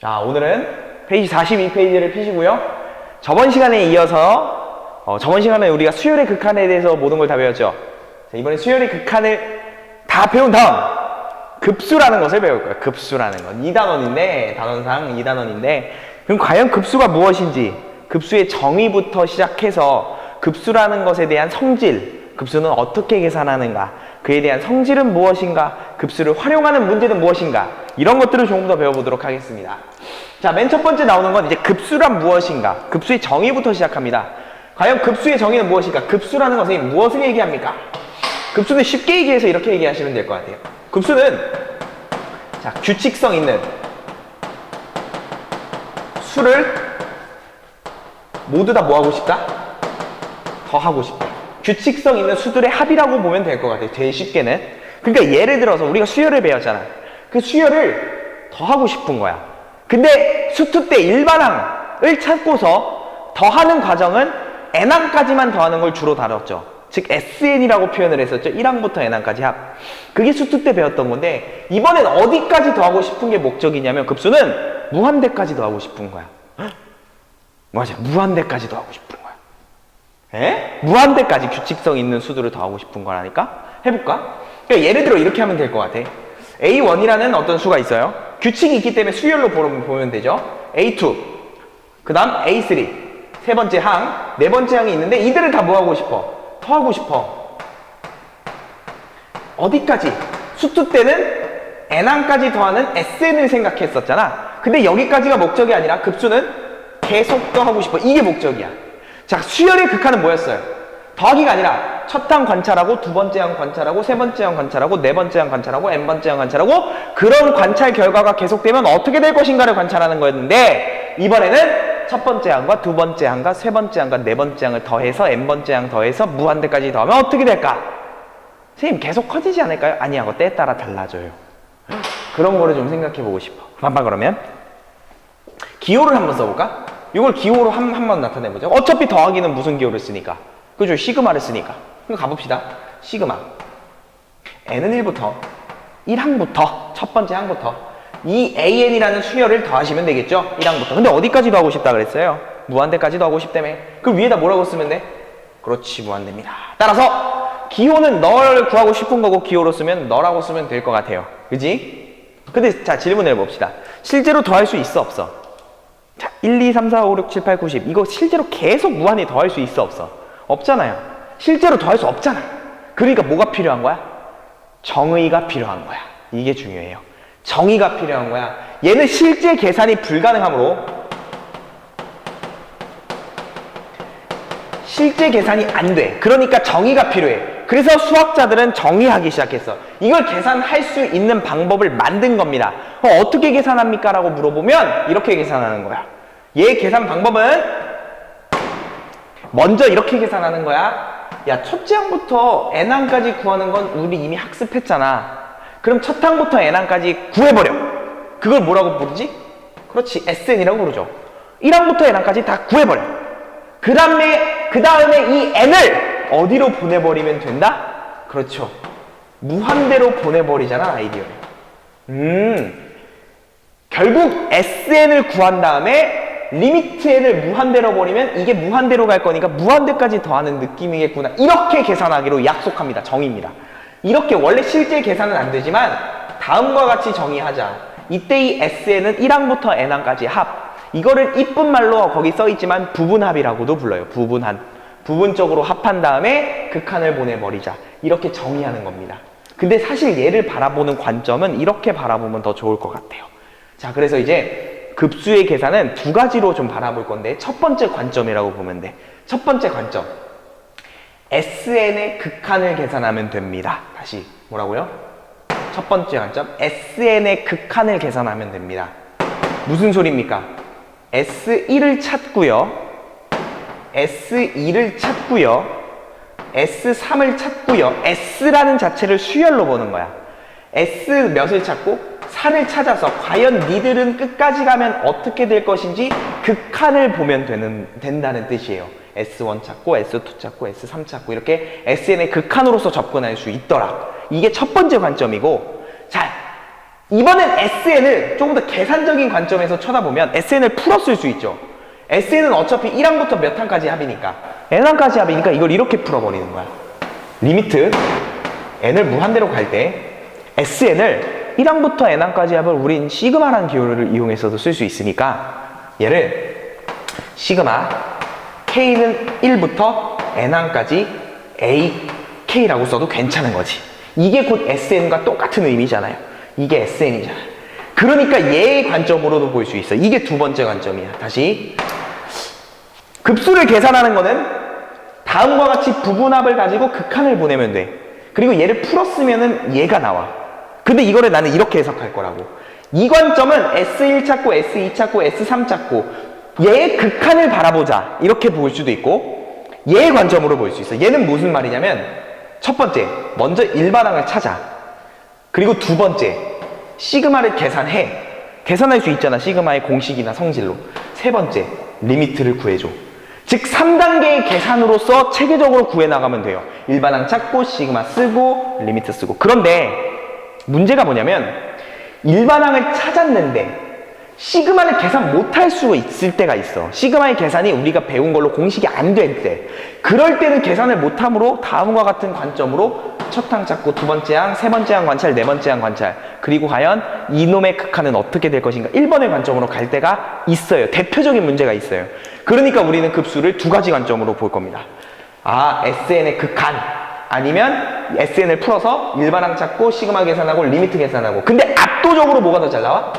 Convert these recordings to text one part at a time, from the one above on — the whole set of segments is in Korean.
자, 오늘은 페이지 42페이지를 펴시고요. 저번 시간에 이어서 저번 시간에 우리가 수열의 극한에 대해서 모든 걸 다 배웠죠. 자, 이번에 수열의 극한을 다 배운 다음 급수라는 것을 배울 거예요. 급수라는 것. 2단원인데, 단원상 2단원인데, 그럼 과연 급수가 무엇인지, 급수의 정의부터 시작해서 급수라는 것에 대한 성질, 급수는 어떻게 계산하는가, 그에 대한 성질은 무엇인가, 급수를 활용하는 문제는 무엇인가, 이런 것들을 조금 더 배워보도록 하겠습니다. 자, 맨 첫 번째 나오는 건 이제 급수란 무엇인가, 급수의 정의부터 시작합니다. 과연 급수의 정의는 무엇인가, 급수라는 것은 무엇을 얘기합니까? 급수는 쉽게 얘기해서 이렇게 얘기하시면 될 것 같아요. 급수는 자, 규칙성 있는 수를 모두 다 뭐 하고 싶다? 더하고 싶다. 규칙성 있는 수들의 합이라고 보면 될 것 같아요. 제일 쉽게는. 그러니까 예를 들어서 우리가 수열을 배웠잖아. 그 수열을 더하고 싶은 거야. 근데 수투 때 일반항을 찾고서 더하는 과정은 n항까지만 더하는 걸 주로 다뤘죠. 즉 SN이라고 표현을 했었죠. 1항부터 n항까지 합. 그게 수투 때 배웠던 건데 이번엔 어디까지 더하고 싶은 게 목적이냐면 급수는 무한대까지 더하고 싶은 거야. 맞아. 무한대까지 더하고 싶은 거야. 에? 무한대까지 규칙성 있는 수들을 더하고 싶은 거라니까? 해볼까? 그러니까 예를 들어 이렇게 하면 될 것 같아. A1이라는 어떤 수가 있어요. 규칙이 있기 때문에 수열로 보면 되죠. A2, 그 다음 A3, 세 번째 항, 네 번째 항이 있는데 이들을 다 뭐 하고 싶어? 더하고 싶어. 어디까지? 수투 때는 n항까지 더하는 SN을 생각했었잖아. 근데 여기까지가 목적이 아니라 급수는 계속 더하고 싶어. 이게 목적이야. 자, 수열의 극한은 뭐였어요? 더하기가 아니라 첫 항 관찰하고 두 번째 항 관찰하고 세 번째 항 관찰하고 네 번째 항 관찰하고 n번째 항 관찰하고 그런 관찰 결과가 계속되면 어떻게 될 것인가를 관찰하는 거였는데 이번에는 첫 번째 항과 두 번째 항과 세 번째 항과 네 번째 항을 더해서 n번째 항 더해서 무한대까지 더하면 어떻게 될까? 선생님 계속 커지지 않을까요? 아니하고 때에 따라 달라져요. 그런 거를 좀 생각해 보고 싶어. 봐봐 그러면 기호를 한번 써볼까? 이걸 기호로 한번 나타내보죠. 어차피 더하기는 무슨 기호를 쓰니까? 그죠? 시그마를 쓰니까. 그럼 가봅시다. 시그마. n은 1부터 1항부터 첫 번째 항부터 이 AN이라는 수열을 더하시면 되겠죠? 1항부터. 근데 어디까지도 하고 싶다 그랬어요? 무한대까지도 하고 싶다며. 그럼 위에다 뭐라고 쓰면 돼? 그렇지, 무한대입니다. 따라서 기호는 널 구하고 싶은 거고 기호로 쓰면 너라고 쓰면 될 것 같아요. 그지? 근데 자, 질문을 해봅시다. 실제로 더할 수 있어, 없어? 자, 1, 2, 3, 4, 5, 6, 7, 8, 9, 10 이거 실제로 계속 무한히 더할 수 있어, 없어? 없잖아요. 실제로 더할 수 없잖아. 그러니까 뭐가 필요한 거야? 정의가 필요한 거야. 이게 중요해요. 정의가 필요한 거야. 얘는 실제 계산이 불가능하므로 실제 계산이 안 돼. 그러니까 정의가 필요해. 그래서 수학자들은 정의하기 시작했어. 이걸 계산할 수 있는 방법을 만든 겁니다. 어떻게 계산합니까? 라고 물어보면 이렇게 계산하는 거야. 얘 계산 방법은 먼저 이렇게 계산하는 거야. 야, 첫째 항부터 n항까지 구하는 건 우리 이미 학습했잖아. 그럼 첫 항부터 n항까지 구해버려. 그걸 뭐라고 부르지? 그렇지, SN이라고 부르죠. 1항부터 n항까지 다 구해버려. 그 다음에 이 n을 어디로 보내버리면 된다? 그렇죠. 무한대로 보내버리잖아, 아이디어를. 결국 SN을 구한 다음에 리미트 n을 무한대로 버리면 이게 무한대로 갈 거니까 무한대까지 더하는 느낌이겠구나. 이렇게 계산하기로 약속합니다. 정의입니다. 이렇게 원래 실제 계산은 안 되지만 다음과 같이 정의하자. 이때 이 SN은 1항부터 n항까지 합. 이거를 이쁜 말로 거기 써있지만 부분합이라고도 불러요. 부분한. 부분적으로 합한 다음에 극한을 보내버리자. 이렇게 정의하는 겁니다. 근데 사실 얘를 바라보는 관점은 이렇게 바라보면 더 좋을 것 같아요. 자, 그래서 이제 급수의 계산은 두 가지로 좀 바라볼 건데 첫 번째 관점이라고 보면 돼. 첫 번째 관점. SN의 극한을 계산하면 됩니다. 다시 뭐라고요? 첫 번째 관점. SN의 극한을 계산하면 됩니다. 무슨 소리입니까? S1을 찾고요. S2를 찾고요. S3을 찾고요. S라는 자체를 수열로 보는 거야. S 몇을 찾고 4를 찾아서 과연 니들은 끝까지 가면 어떻게 될 것인지 극한을 보면 된다는 뜻이에요. S1 찾고 S2 찾고 S3 찾고 이렇게 SN의 극한으로서 접근할 수 있더라. 이게 첫 번째 관점이고, 자, 이번엔 SN을 조금 더 계산적인 관점에서 쳐다보면 SN을 풀었을 수 있죠. SN은 어차피 1항부터 몇 항까지 합이니까 N항까지 합이니까 이걸 이렇게 풀어버리는 거야. 리미트 N을 무한대로 갈 때 SN을 1항부터 N항까지 합을 우린 시그마라는 기호를 이용해서도 쓸 수 있으니까 얘를 시그마 K는 1부터 N항까지 AK라고 써도 괜찮은 거지. 이게 곧 SN과 똑같은 의미잖아요. 이게 SN이잖아. 그러니까 얘의 관점으로도 볼 수 있어. 이게 두 번째 관점이야. 다시 급수를 계산하는 거는 다음과 같이 부분합을 가지고 극한을 보내면 돼. 그리고 얘를 풀었으면은 얘가 나와. 근데 이거를 나는 이렇게 해석할 거라고. 이 관점은 S1 찾고 S2 찾고 S3 찾고 얘의 극한을 바라보자 이렇게 볼 수도 있고 얘의 관점으로 볼 수 있어. 얘는 무슨 말이냐면 첫 번째 먼저 일반항을 찾아. 그리고 두 번째 시그마를 계산해. 계산할 수 있잖아. 시그마의 공식이나 성질로. 세 번째 리미트를 구해줘. 즉 3단계의 계산으로서 체계적으로 구해나가면 돼요. 일반항 찾고 시그마 쓰고 리미트 쓰고. 그런데 문제가 뭐냐면 일반항을 찾았는데 시그마를 계산 못할 수 있을 때가 있어. 시그마의 계산이 우리가 배운 걸로 공식이 안 될 때. 그럴 때는 계산을 못함으로 다음과 같은 관점으로 첫 항 찾고 두 번째 항, 세 번째 항 관찰, 네 번째 항 관찰. 그리고 과연 이놈의 극한은 어떻게 될 것인가 1번의 관점으로 갈 때가 있어요. 대표적인 문제가 있어요. 그러니까 우리는 급수를 두 가지 관점으로 볼 겁니다. 아, SN의 극한 아니면 SN을 풀어서 일반항 찾고 시그마 계산하고 리미트 계산하고. 근데 압도적으로 뭐가 더 잘 나와?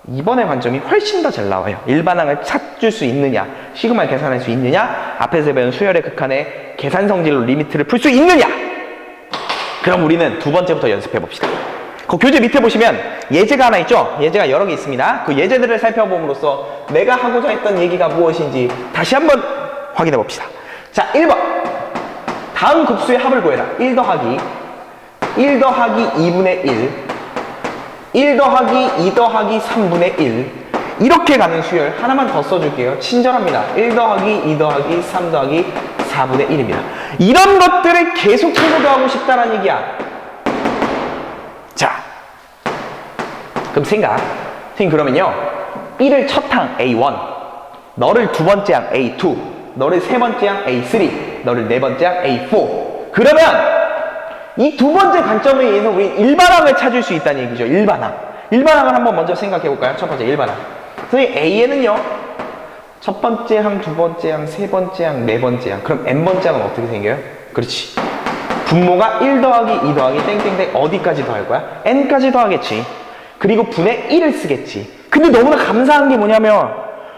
2번의 관점이 훨씬 더 잘 나와요. 일반항을 찾을 수 있느냐, 시그마를 계산할 수 있느냐, 앞에서 배운 수열의 극한의 계산 성질로 리미트를 풀 수 있느냐. 그럼 우리는 두 번째부터 연습해 봅시다. 그 교재 밑에 보시면 예제가 하나 있죠? 예제가 여러 개 있습니다. 그 예제들을 살펴봄으로써 내가 하고자 했던 얘기가 무엇인지 다시 한번 확인해 봅시다. 자, 1번 다음 급수의 합을 구해라. 1 더하기 2분의 1 더하기 2 더하기 3분의 1 이렇게 가는 수열 하나만 더 써줄게요. 친절합니다. 1 더하기 2 더하기 3 더하기 4분의 1입니다. 이런 것들을 계속 해석하고 싶다는 얘기야. 자, 그럼 선생님 그러면요 1을 첫 항 A1, 너를 두 번째 항 A2, 너를 세 번째 항 A3, 너를 네 번째 항 A4. 그러면 이 두 번째 관점에 의해서 우리 일반항을 찾을 수 있다는 얘기죠. 일반항을 한번 먼저 생각해 볼까요? 첫 번째 일반항. 선생님 A에는요 첫 번째 항, 두 번째 항, 세 번째 항, 네 번째 항. 그럼 n번째 항은 어떻게 생겨요? 그렇지. 분모가 1 더하기 2 더하기 땡땡땡 어디까지 더할 거야? n까지 더하겠지. 그리고 분의 1을 쓰겠지. 근데 너무나 감사한 게 뭐냐면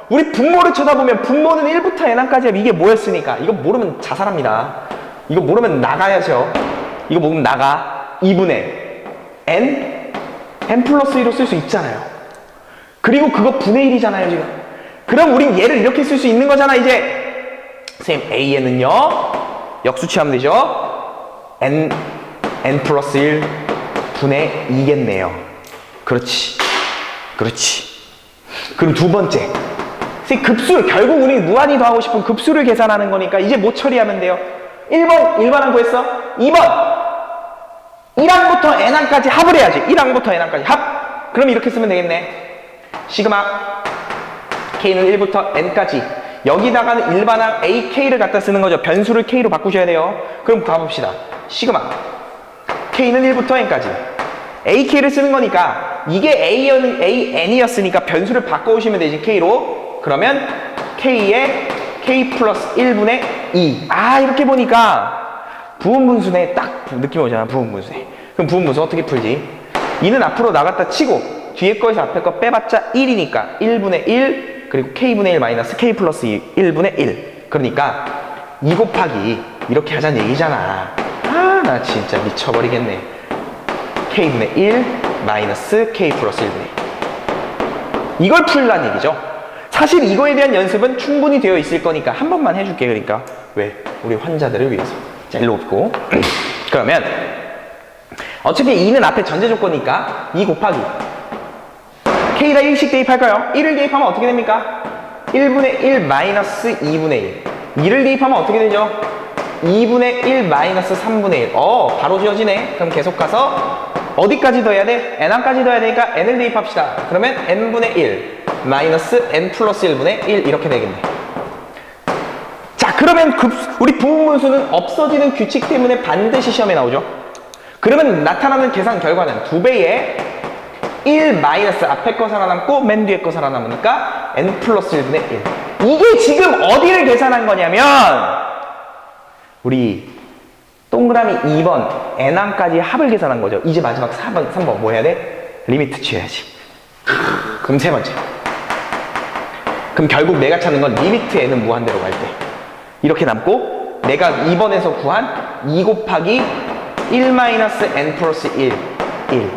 우리 분모를 쳐다보면 분모는 1부터 n항까지 하면 이게 뭐였으니까 이거 모르면 자살합니다. 이거 모르면 나가야죠. 이거 모르면 나가. 2분의 n 플러스 1로 쓸 수 있잖아요. 그리고 그거 분의 1이잖아요 지금. 그럼 우린 얘를 이렇게 쓸 수 있는 거잖아 이제. 선생님 A에는요 역수치하면 되죠. n 플러스 1 분의 2겠네요. 그렇지. 그럼 두 번째 선생님 급수 결국 우리 무한히 더하고 싶은 급수를 계산하는 거니까 이제 뭐 처리하면 돼요? 1번 일반항 구했어. 2번 1항부터 n항까지 합을 해야지. 1항부터 n항까지 합. 그럼 이렇게 쓰면 되겠네. 시그마 K는 1부터 n까지. 여기다가는 일반항 AK를 갖다 쓰는 거죠. 변수를 K로 바꾸셔야 돼요. 그럼 가봅시다. 시그마 K는 1부터 n까지. AK를 쓰는 거니까 이게 AN이었으니까 변수를 바꿔오시면 되지. K로. 그러면 K에 K 플러스 1분의 2. 아 이렇게 보니까 부분분수네. 딱 느낌 오잖아. 부분분수네. 그럼 부분분수 어떻게 풀지? 2는 앞으로 나갔다 치고 뒤에 거에서 앞에 거 빼봤자 1이니까 1분의 1 그리고 K분의 1 마이너스 K 플러스 1분의 1. 그러니까 2 곱하기 이렇게 하자는 얘기잖아. 아 나 진짜 미쳐버리겠네. K분의 1 마이너스 K 플러스 1분의 1. 이걸 풀란 얘기죠. 사실 이거에 대한 연습은 충분히 되어 있을 거니까 한 번만 해줄게. 그러니까 왜? 우리 환자들을 위해서. 자, 일로 오고. 그러면 어차피 2는 앞에 전제 조건이니까 2 곱하기 K에다 1씩 대입할까요? 1을 대입하면 어떻게 됩니까? 1분의 1 마이너스 2분의 1. 2를 대입하면 어떻게 되죠? 2분의 1 마이너스 3분의 1. 바로 지워지네. 그럼 계속 가서 어디까지 더해야 돼? n항까지 더해야 되니까 n을 대입합시다. 그러면 n분의 1 마이너스 n 플러스 1분의 1 이렇게 되겠네. 자, 그러면 우리 부분분수는 없어지는 규칙 때문에 반드시 시험에 나오죠. 그러면 나타나는 계산 결과는 2배의 1 마이너스 앞에 거 살아남고 맨 뒤에 거 살아남으니까 n 플러스 1분의 1. 이게 지금 어디를 계산한 거냐면 우리 동그라미 2번 n항까지 합을 계산한 거죠. 이제 마지막 4번, 3번 뭐 해야 돼? 리미트 취해야지. 그럼 세 번째. 그럼 결국 내가 찾는 건 리미트 n은 무한대로 갈 때. 이렇게 남고 내가 2번에서 구한 2 곱하기 1 마이너스 n 플러스 1, 1.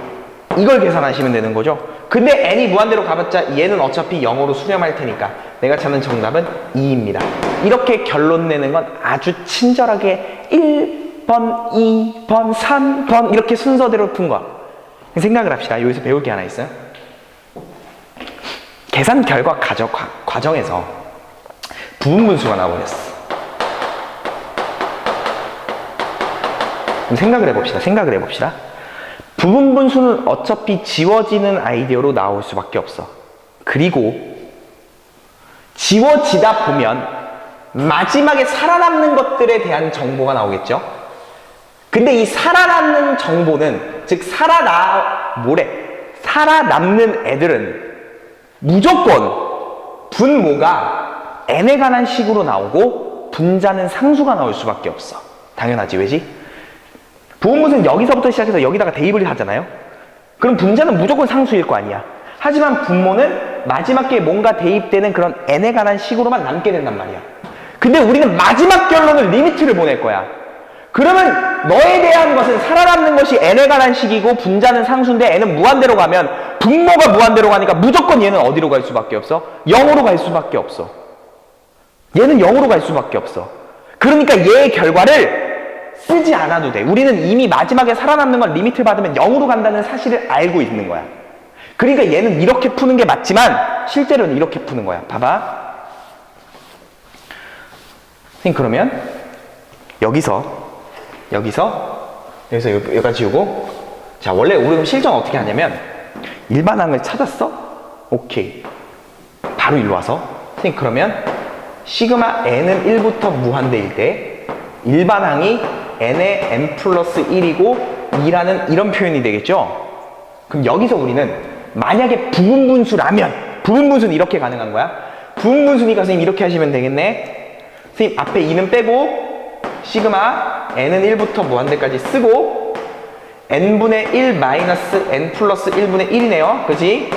이걸 계산하시면 되는 거죠. 근데 n이 무한대로 가봤자 얘는 어차피 0으로 수렴할 테니까 내가 찾는 정답은 2입니다. 이렇게 결론 내는 건 아주 친절하게 1번, 2번, 3번 이렇게 순서대로 푼 거. 생각을 합시다. 여기서 배울 게 하나 있어요. 계산 결과 과정에서 부분분수가 나와버렸어. 생각을 해봅시다. 부분분수는 어차피 지워지는 아이디어로 나올 수밖에 없어. 그리고 지워지다 보면 마지막에 살아남는 것들에 대한 정보가 나오겠죠. 근데 이 살아남는 정보는 즉 살아남는 애들은 무조건 분모가 n에 관한 식으로 나오고 분자는 상수가 나올 수밖에 없어. 당연하지. 왜지? 부분분수는 여기서부터 시작해서 여기다가 대입을 하잖아요. 그럼 분자는 무조건 상수일 거 아니야. 하지만 분모는 마지막에 뭔가 대입되는 그런 n에 관한 식으로만 남게 된단 말이야. 근데 우리는 마지막 결론을 리미트를 보낼 거야. 그러면 너에 대한 것은 살아남는 것이 n에 관한 식이고 분자는 상수인데 n은 무한대로 가면 분모가 무한대로 가니까 무조건 얘는 어디로 갈 수밖에 없어? 0으로 갈 수밖에 없어. 얘는 0으로 갈 수밖에 없어. 그러니까 얘의 결과를 쓰지 않아도 돼. 우리는 이미 마지막에 살아남는 건 리미트 받으면 0으로 간다는 사실을 알고 있는 거야. 그러니까 얘는 이렇게 푸는 게 맞지만 실제로는 이렇게 푸는 거야. 봐봐. 선생님 그러면 여기까지 지우고 자 원래 우리 그럼 실전 어떻게 하냐면 일반항을 찾았어? 오케이. 바로 일로 와서 선생님 그러면 시그마 n은 1부터 무한대일 때 일반항이 n의 n 플러스 1이고 2라는 이런 표현이 되겠죠? 그럼 여기서 우리는 만약에 부분분수라면 부분분수는 이렇게 가능한 거야. 부분분수니까 선생님 이렇게 하시면 되겠네. 선생님 앞에 2는 빼고 시그마 n은 1부터 무한대까지 쓰고 n분의 1 마이너스 n 플러스 1분의 1이네요. 그치?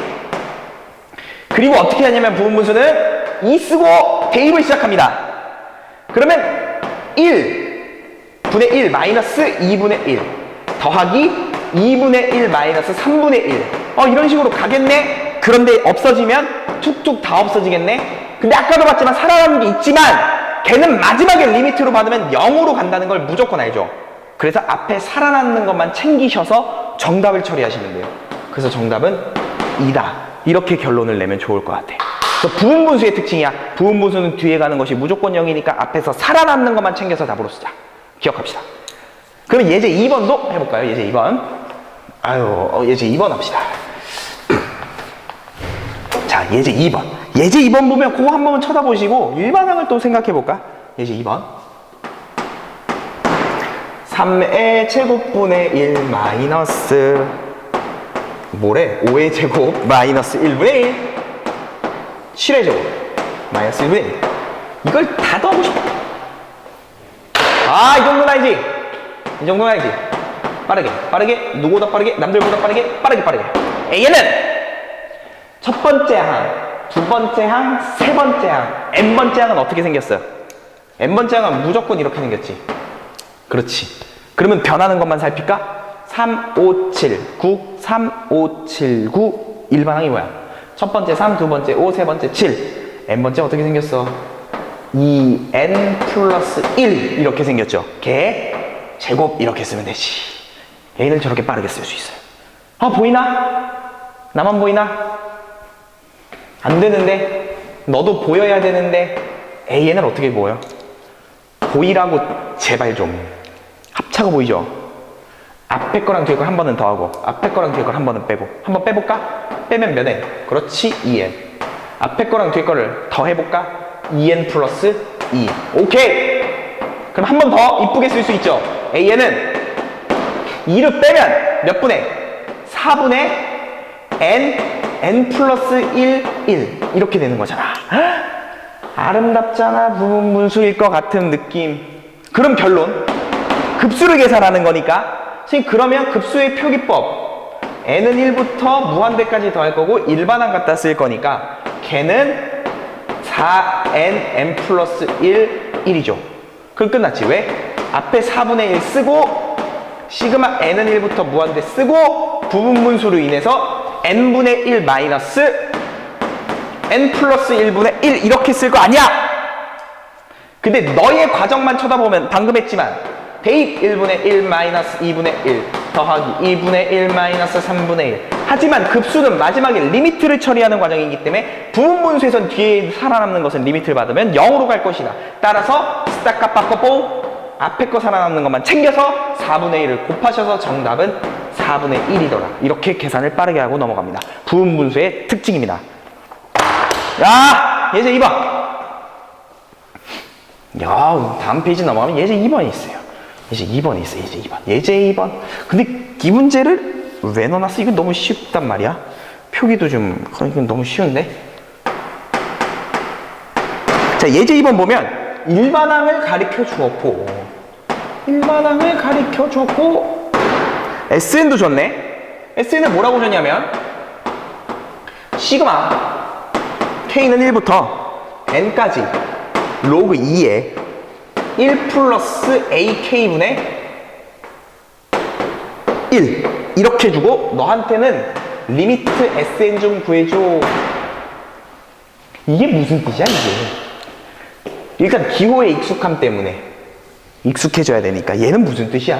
그리고 어떻게 하냐면 부분분수는 2 쓰고 대입을 시작합니다. 그러면 1분의 1 마이너스 2분의 1 더하기 2분의 1 마이너스 3분의 1 이런 식으로 가겠네. 그런데 없어지면 툭툭 다 없어지겠네. 근데 아까도 봤지만 살아남는 게 있지만 걔는 마지막에 리미트로 받으면 0으로 간다는 걸 무조건 알죠. 그래서 앞에 살아남는 것만 챙기셔서 정답을 처리하시면 돼요. 그래서 정답은 2다. 이렇게 결론을 내면 좋을 것 같아. 그래서 부분분수의 특징이야. 부분분수는 뒤에 가는 것이 무조건 0이니까 앞에서 살아남는 것만 챙겨서 답으로 쓰자. 기억합시다. 그럼 예제 2번도 해볼까요? 예제 2번. 예제 2번 합시다. 자, 예제 2번. 예제 2번 보면 그거 한 번만 쳐다보시고 일반항을 또 생각해볼까? 예제 2번. 3의 제곱분의 1 마이너스 5의 제곱 마이너스 1분의 1 7의 제곱 마이너스 1분의 1 이걸 다 더하고 싶어. 이 정도는 아니지. 이 정도는 아니지. 빠르게 누구보다 빠르게 남들보다 빠르게 얘는 첫 번째 항, 두 번째 항, 세 번째 항, n번째 항은 어떻게 생겼어요? n번째 항은 무조건 이렇게 생겼지. 그렇지. 그러면 변하는 것만 살필까? 3, 5, 7, 9, 3, 5, 7, 9 일반항이 뭐야? 첫 번째 3, 두 번째 5, 세 번째 7 n번째 어떻게 생겼어? 2n 플러스 1 이렇게 생겼죠. 걔 제곱 이렇게 쓰면 되지. 얘는 저렇게 빠르게 쓸 수 있어요. 보이나? 나만 보이나? 안 되는데 너도 보여야 되는데 얘는 어떻게 보여? 보이라고 제발 좀. 합차가 보이죠? 앞에 거랑 뒤에 걸 한 번은 더하고 앞에 거랑 뒤에 걸 한 번은 빼고 한번 빼볼까? 빼면 몇 n? 그렇지 2n. 앞에 거랑 뒤에 거를 더해볼까? 2n 플러스 2. 오케이. 그럼 한 번 더 이쁘게 쓸 수 있죠. an은 2를 빼면 몇 분의? 4분의 n 플러스 1 이렇게 되는 거잖아. 아름답잖아. 부분분수일 것 같은 느낌. 그럼 결론, 급수를 계산하는 거니까 선생님 그러면 급수의 표기법 n은 1부터 무한대까지 더할 거고 일반항 갖다 쓸 거니까 걔는 4n n 플러스 1이죠. 그럼 끝났지. 왜? 앞에 4분의 1 쓰고 시그마 n은 1부터 무한대 쓰고 부분분수로 인해서 n분의 1 마이너스 n 플러스 1분의 1 이렇게 쓸 거 아니야? 근데 너의 과정만 쳐다보면 방금 했지만 대입 1분의 1 마이너스 2분의 1 더하기 2분의 1 마이너스 3분의 1 하지만 급수는 마지막에 리미트를 처리하는 과정이기 때문에 부분분수에선 뒤에 살아남는 것은 리미트를 받으면 0으로 갈 것이다. 따라서 스타카 바꿔보 앞에 거 살아남는 것만 챙겨서 4분의 1을 곱하셔서 정답은 4분의 1이더라. 이렇게 계산을 빠르게 하고 넘어갑니다. 부분분수의 특징입니다. 야, 예제 2번. 야, 다음 페이지 넘어가면 예제 2번이 있어요. 예제 2번이 있어요. 예제 2번. 예제 2번. 근데 이 문제를 왜 넣어놨어? 이건 너무 쉽단 말이야. 표기도 좀, 이건 너무 쉬운데. 자, 예제 2번 보면 일반항을 가리켜 주었고, 일반항을 가리켜 주었고, SN도 줬네. SN은 뭐라고 줬냐면, 시그마 K는 1부터 N까지 로그 2에 1 플러스 AK분의 1 이렇게 주고 너한테는 리미트 SN 좀 구해줘. 이게 무슨 뜻이야 이게? 일단 기호의 익숙함 때문에 익숙해져야 되니까 얘는 무슨 뜻이야?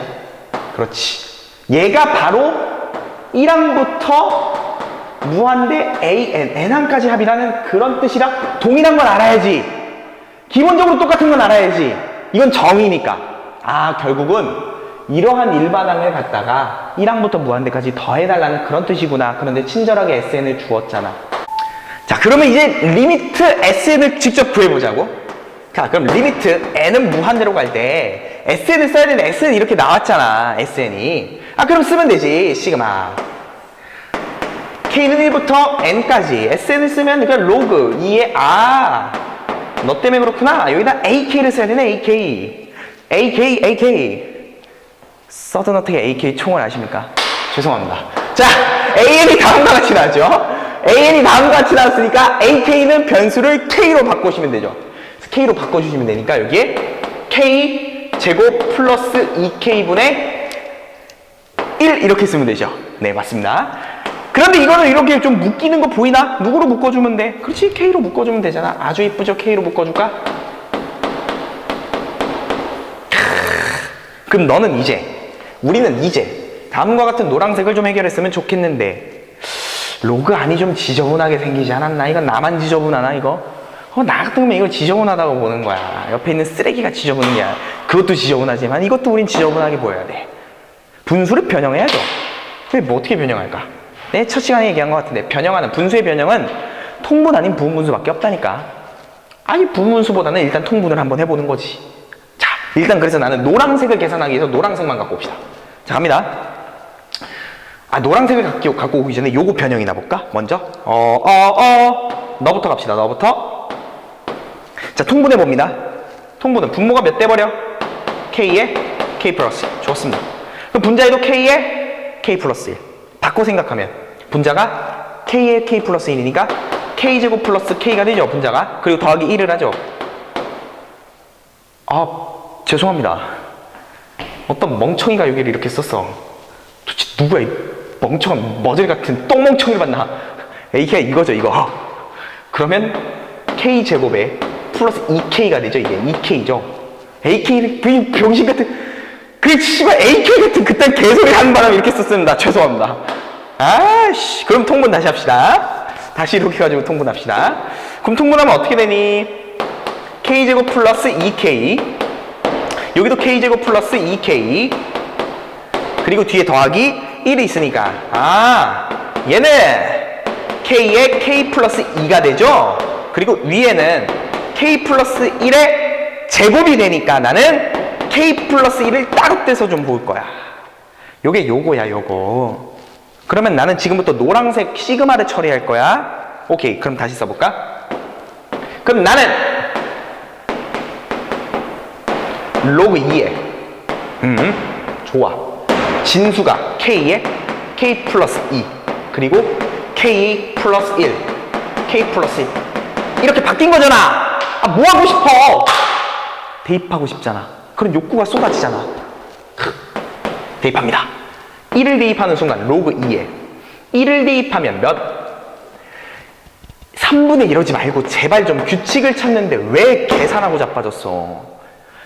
그렇지. 얘가 바로 1항부터 무한대 AN, N항까지 합이라는 그런 뜻이라 동일한 건 알아야지. 기본적으로 똑같은 건 알아야지. 이건 정의니까. 아, 결국은 이러한 일반항을 갖다가 1항부터 무한대까지 더해달라는 그런 뜻이구나. 그런데 친절하게 SN을 주었잖아. 자, 그러면 이제 리미트 SN을 직접 구해보자고. 자, 그럼 리미트 N은 무한대로 갈 때 SN을 써야 되는데 SN 이렇게 나왔잖아. SN이. 아, 그럼 쓰면 되지. 시그마 K는 1부터 N까지 SN을 쓰면 그냥 로그 2에 너 때문에 그렇구나. 여기다 AK를 써야 되네. AK 서든어택의 AK 총을 아십니까? 죄송합니다. 자, AN이 다음과 같이 나왔죠. AN이 다음과 같이 나왔으니까 AK는 변수를 K로 바꾸시면 되죠. K로 바꿔주시면 되니까 여기에 K 제곱 플러스 2K분의 1 이렇게 쓰면 되죠. 네, 맞습니다. 그런데 이거는 이렇게 좀 묶이는 거 보이나? 누구로 묶어주면 돼? 그렇지, K로 묶어주면 되잖아. 아주 이쁘죠? K로 묶어줄까? 그럼 너는 우리는 이제 다음과 같은 노란색을 좀 해결했으면 좋겠는데 로그 안이 좀 지저분하게 생기지 않았나? 이건 나만 지저분하나 이거? 나 같은 경우는 이걸 지저분하다고 보는 거야. 옆에 있는 쓰레기가 지저분한 게 아니라 그것도 지저분하지만 이것도 우린 지저분하게 보여야 돼. 분수를 변형해야죠. 근데 뭐 어떻게 변형할까? 네, 첫 시간에 얘기한 것 같은데 분수의 변형은 통분 아닌 부분분수밖에 없다니까. 아니, 부분분수보다는 일단 통분을 한번 해보는 거지. 자, 일단 그래서 나는 노란색을 계산하기 위해서 노란색만 갖고 옵시다. 자, 갑니다. 노란색을 갖고 오기 전에 요거 변형이나 볼까? 먼저 너부터 갑시다. 너부터. 자, 통분해 봅니다. 통분은 분모가 몇 대 버려? K에 K 플러스. 좋습니다. 그럼 분자에도 K에 K 플러스 1. 바꿔 생각하면 분자가 K에 K 플러스 1이니까 K제곱 플러스 K가 되죠, 분자가. 그리고 더하기 1을 하죠. 죄송합니다. 어떤 멍청이가 여기를 이렇게 썼어. 도대체 누구야, 이 멍청한 머저리 같은 똥멍청이를 봤나? AK가 이거죠, 이거. 그러면 K제곱에 플러스 2K가 되죠, 이게. 2K죠. AK를 병신 같은 씨발 AK 같은 그딴 개소리 하는 바람에 이렇게 썼습니다. 죄송합니다. 그럼 통분 다시 합시다. 다시 이렇게 해가지고 통분합시다. 그럼 통분하면 어떻게 되니? K제곱 플러스 2K 여기도 K제곱 플러스 2K 그리고 뒤에 더하기 1이 있으니까 얘는 K에 K 플러스 2가 되죠. 그리고 위에는 K 플러스 1의 제곱이 되니까 나는 K 플러스 1을 따로 떼서 좀 볼 거야. 요게 요거야 요거. 그러면 나는 지금부터 노란색 시그마를 처리할 거야. 오케이, 그럼 다시 써볼까? 그럼 나는 로그 2에 좋아, 진수가 K에 K 플러스 2 그리고 K 플러스 1 K 플러스 1 이렇게 바뀐 거잖아. 뭐 하고 싶어? 대입하고 싶잖아. 그런 욕구가 쏟아지잖아. 대입합니다. 1을 대입하는 순간 로그 2에 1을 대입하면 몇? 3분의 1 하지 말고 제발 좀 규칙을 찾는데 왜 계산하고 자빠졌어?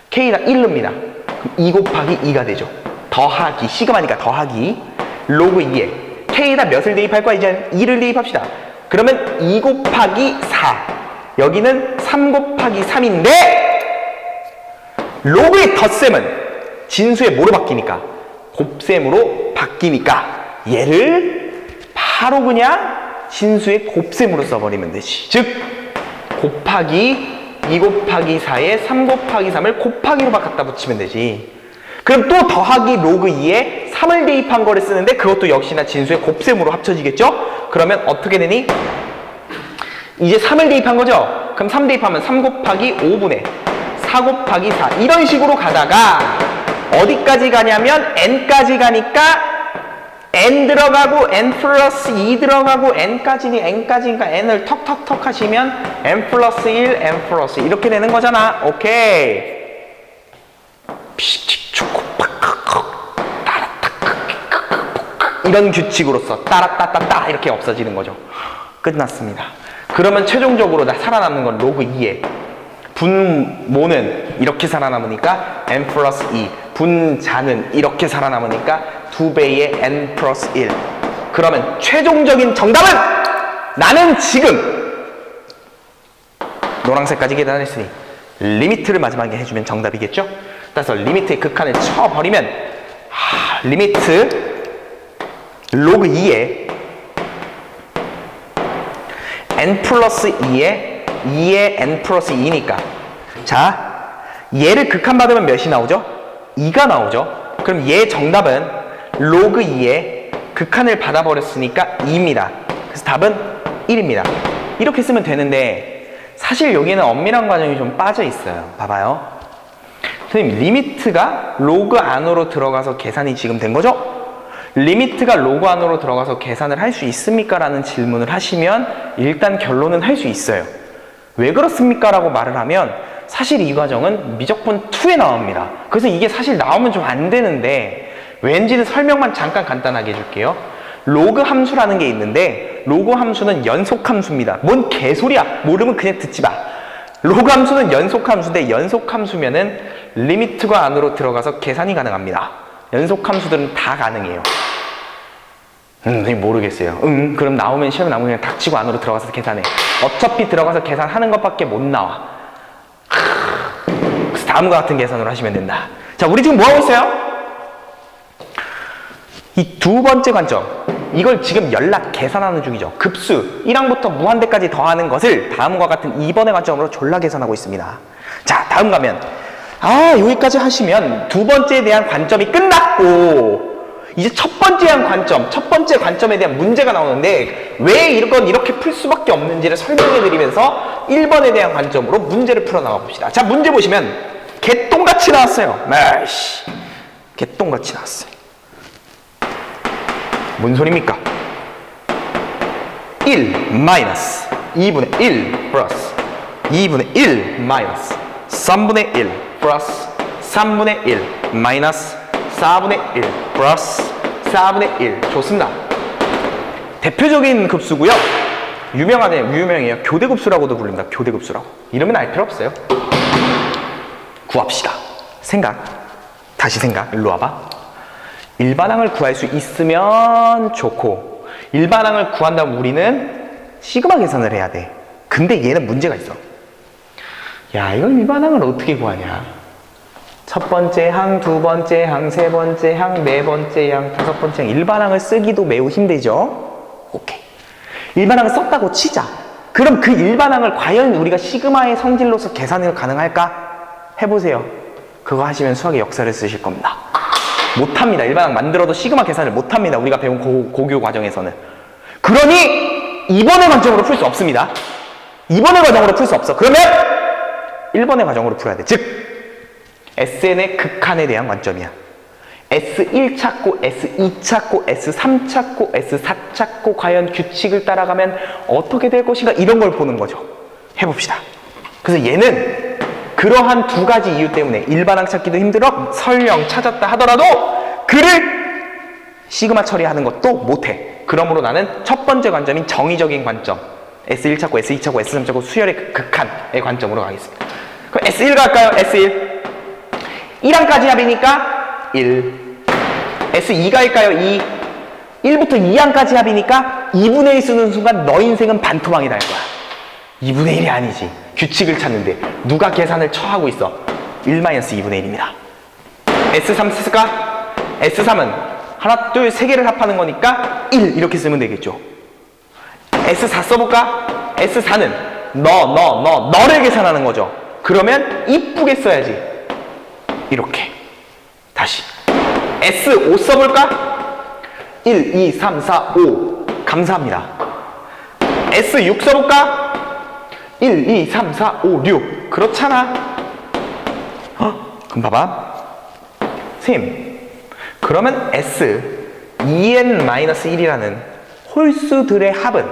K가 1릅니다. 그럼 2 곱하기 2가 되죠. 더하기, 시그마니까 더하기 로그 2에 K에다 몇을 대입할 거야? 이제 2를 대입합시다. 그러면 2 곱하기 4 여기는 3 곱하기 3인데 로그의 덧셈은 진수의 뭐로 바뀌니까? 곱셈으로 바뀌니까 얘를 바로 그냥 진수의 곱셈으로 써버리면 되지. 즉 곱하기 2 곱하기 4에 3 곱하기 3을 곱하기로 갖다 붙이면 되지. 그럼 또 더하기 로그 2에 3을 대입한 거를 쓰는데 그것도 역시나 진수의 곱셈으로 합쳐지겠죠? 그러면 어떻게 되니? 이제 3을 대입한 거죠? 그럼 3 대입하면 3 곱하기 5분의 4 곱하기 4 이런 식으로 가다가 어디까지 가냐면 n까지 가니까 n 들어가고 n 플러스 2 들어가고 n까지니 n까지니까 n을 턱턱턱 하시면 n 플러스 1, n 플러스 2 이렇게 되는 거잖아. 오케이. 이런 규칙으로서 따라따따따 이렇게 없어지는 거죠. 끝났습니다. 그러면 최종적으로 살아남는 건 로그 2에 분모는 이렇게 살아남으니까 n 플러스 2 분자는 이렇게 살아남으니까 2배의 n 플러스 1 그러면 최종적인 정답은 나는 지금 노란색까지 계산했으니 리미트를 마지막에 해주면 정답이겠죠? 따라서 리미트의 극한을 쳐버리면 리미트 로그 2에 n 플러스 2에 2에 n 플러스 2니까 자 얘를 극한 받으면 몇이 나오죠? 2가 나오죠? 그럼 얘 정답은 로그 2에 극한을 받아버렸으니까 2입니다. 그래서 답은 1입니다. 이렇게 쓰면 되는데 사실 여기에는 엄밀한 과정이 좀 빠져 있어요. 봐봐요. 선생님 리미트가 로그 안으로 들어가서 계산이 지금 된 거죠? 리미트가 로그 안으로 들어가서 계산을 할 수 있습니까? 라는 질문을 하시면 일단 결론은 할 수 있어요. 왜 그렇습니까? 라고 말을 하면 사실 이 과정은 미적분 2에 나옵니다. 그래서 이게 사실 나오면 좀 안 되는데 왠지는 설명만 잠깐 간단하게 해줄게요. 로그 함수라는 게 있는데 로그 함수는 연속 함수입니다. 뭔 개소리야. 모르면 그냥 듣지 마. 로그 함수는 연속 함수인데 연속 함수면은 리미트가 안으로 들어가서 계산이 가능합니다. 연속 함수들은 다 가능해요. 모르겠어요. 그럼 나오면 시험에 나오면 그냥 닥치고 안으로 들어가서 계산해. 어차피 들어가서 계산하는 것밖에 못 나와. 그래서 다음과 같은 계산으로 하시면 된다. 자, 우리 지금 뭐 하고 있어요? 이 두 번째 관점. 이걸 지금 연락 계산하는 중이죠. 급수 1항부터 무한대까지 더하는 것을 다음과 같은 2번의 관점으로 졸라 계산하고 있습니다. 자, 다음 가면 여기까지 하시면 두 번째에 대한 관점이 끝났고 이제 첫 번째 관점에 대한 문제가 나오는데 왜 이건 이렇게 풀 수밖에 없는지를 설명해 드리면서 1번에 대한 관점으로 문제를 풀어나가 봅시다. 자, 문제 보시면 개똥같이 나왔어요. 개똥같이 나왔어요. 뭔 소리입니까? 1 마이너스 2분의 1 플러스 2분의 1 마이너스 3분의 1 플러스 3분의 1 마이너스 4분의 1 플러스 4분의 1 좋습니다. 대표적인 급수고요. 유명해요. 교대급수라고도 불립니다. 교대급수라고. 이러면 알 필요 없어요. 구합시다. 다시 생각. 일로 와봐. 일반항을 구할 수 있으면 좋고 일반항을 구한다면 우리는 시그마 계산을 해야 돼. 근데 얘는 문제가 있어. 야, 이걸 일반항을 어떻게 구하냐. 첫 번째 항, 두 번째 항, 세 번째 항, 네 번째 항, 다섯 번째 항. 일반항을 쓰기도 매우 힘들죠? 오케이. 일반항을 썼다고 치자. 그럼 그 일반항을 과연 우리가 시그마의 성질로서 계산이 가능할까? 해보세요. 그거 하시면 수학의 역사를 쓰실 겁니다. 못합니다. 일반항 만들어도 시그마 계산을 못합니다. 우리가 배운 고교 과정에서는. 그러니 2번의 관점으로 풀 수 없습니다. 2번의 과정으로 풀 수 없어. 그러면 1번의 과정으로 풀어야 돼. 즉 SN의 극한에 대한 관점이야. S1 찾고 S2 찾고 S3 찾고 S4 찾고 과연 규칙을 따라가면 어떻게 될 것인가 이런 걸 보는 거죠. 해봅시다. 그래서 얘는 그러한 두 가지 이유 때문에 일반항 찾기도 힘들어 설령 찾았다 하더라도 그를 시그마 처리하는 것도 못해. 그러므로 나는 첫 번째 관점인 정의적인 관점 S1 찾고 S2 찾고 S3 찾고 수열의 극한의 관점으로 가겠습니다. 그럼 S1 갈까요? S1 1항까지 합이니까 1 S2 갈까요? 2 1부터 2항까지 합이니까 2분의 1 쓰는 순간 너 인생은 반토막이 날 거야. 2분의 1이 아니지. 규칙을 찾는데 누가 계산을 처하고 있어? 1-2분의 1입니다. S3 쓸까? S3은 하나, 둘, 세 개를 합하는 거니까 1 이렇게 쓰면 되겠죠. S4 써볼까? S4는 너를 계산하는 거죠. 그러면 이쁘게 써야지. 이렇게. 다시. S5 써볼까? 1, 2, 3, 4, 5. 감사합니다. S6 써볼까? 1, 2, 3, 4, 5, 6. 그렇잖아. 그럼 봐봐. 선생님, 그러면 S 2n-1이라는 홀수들의 합은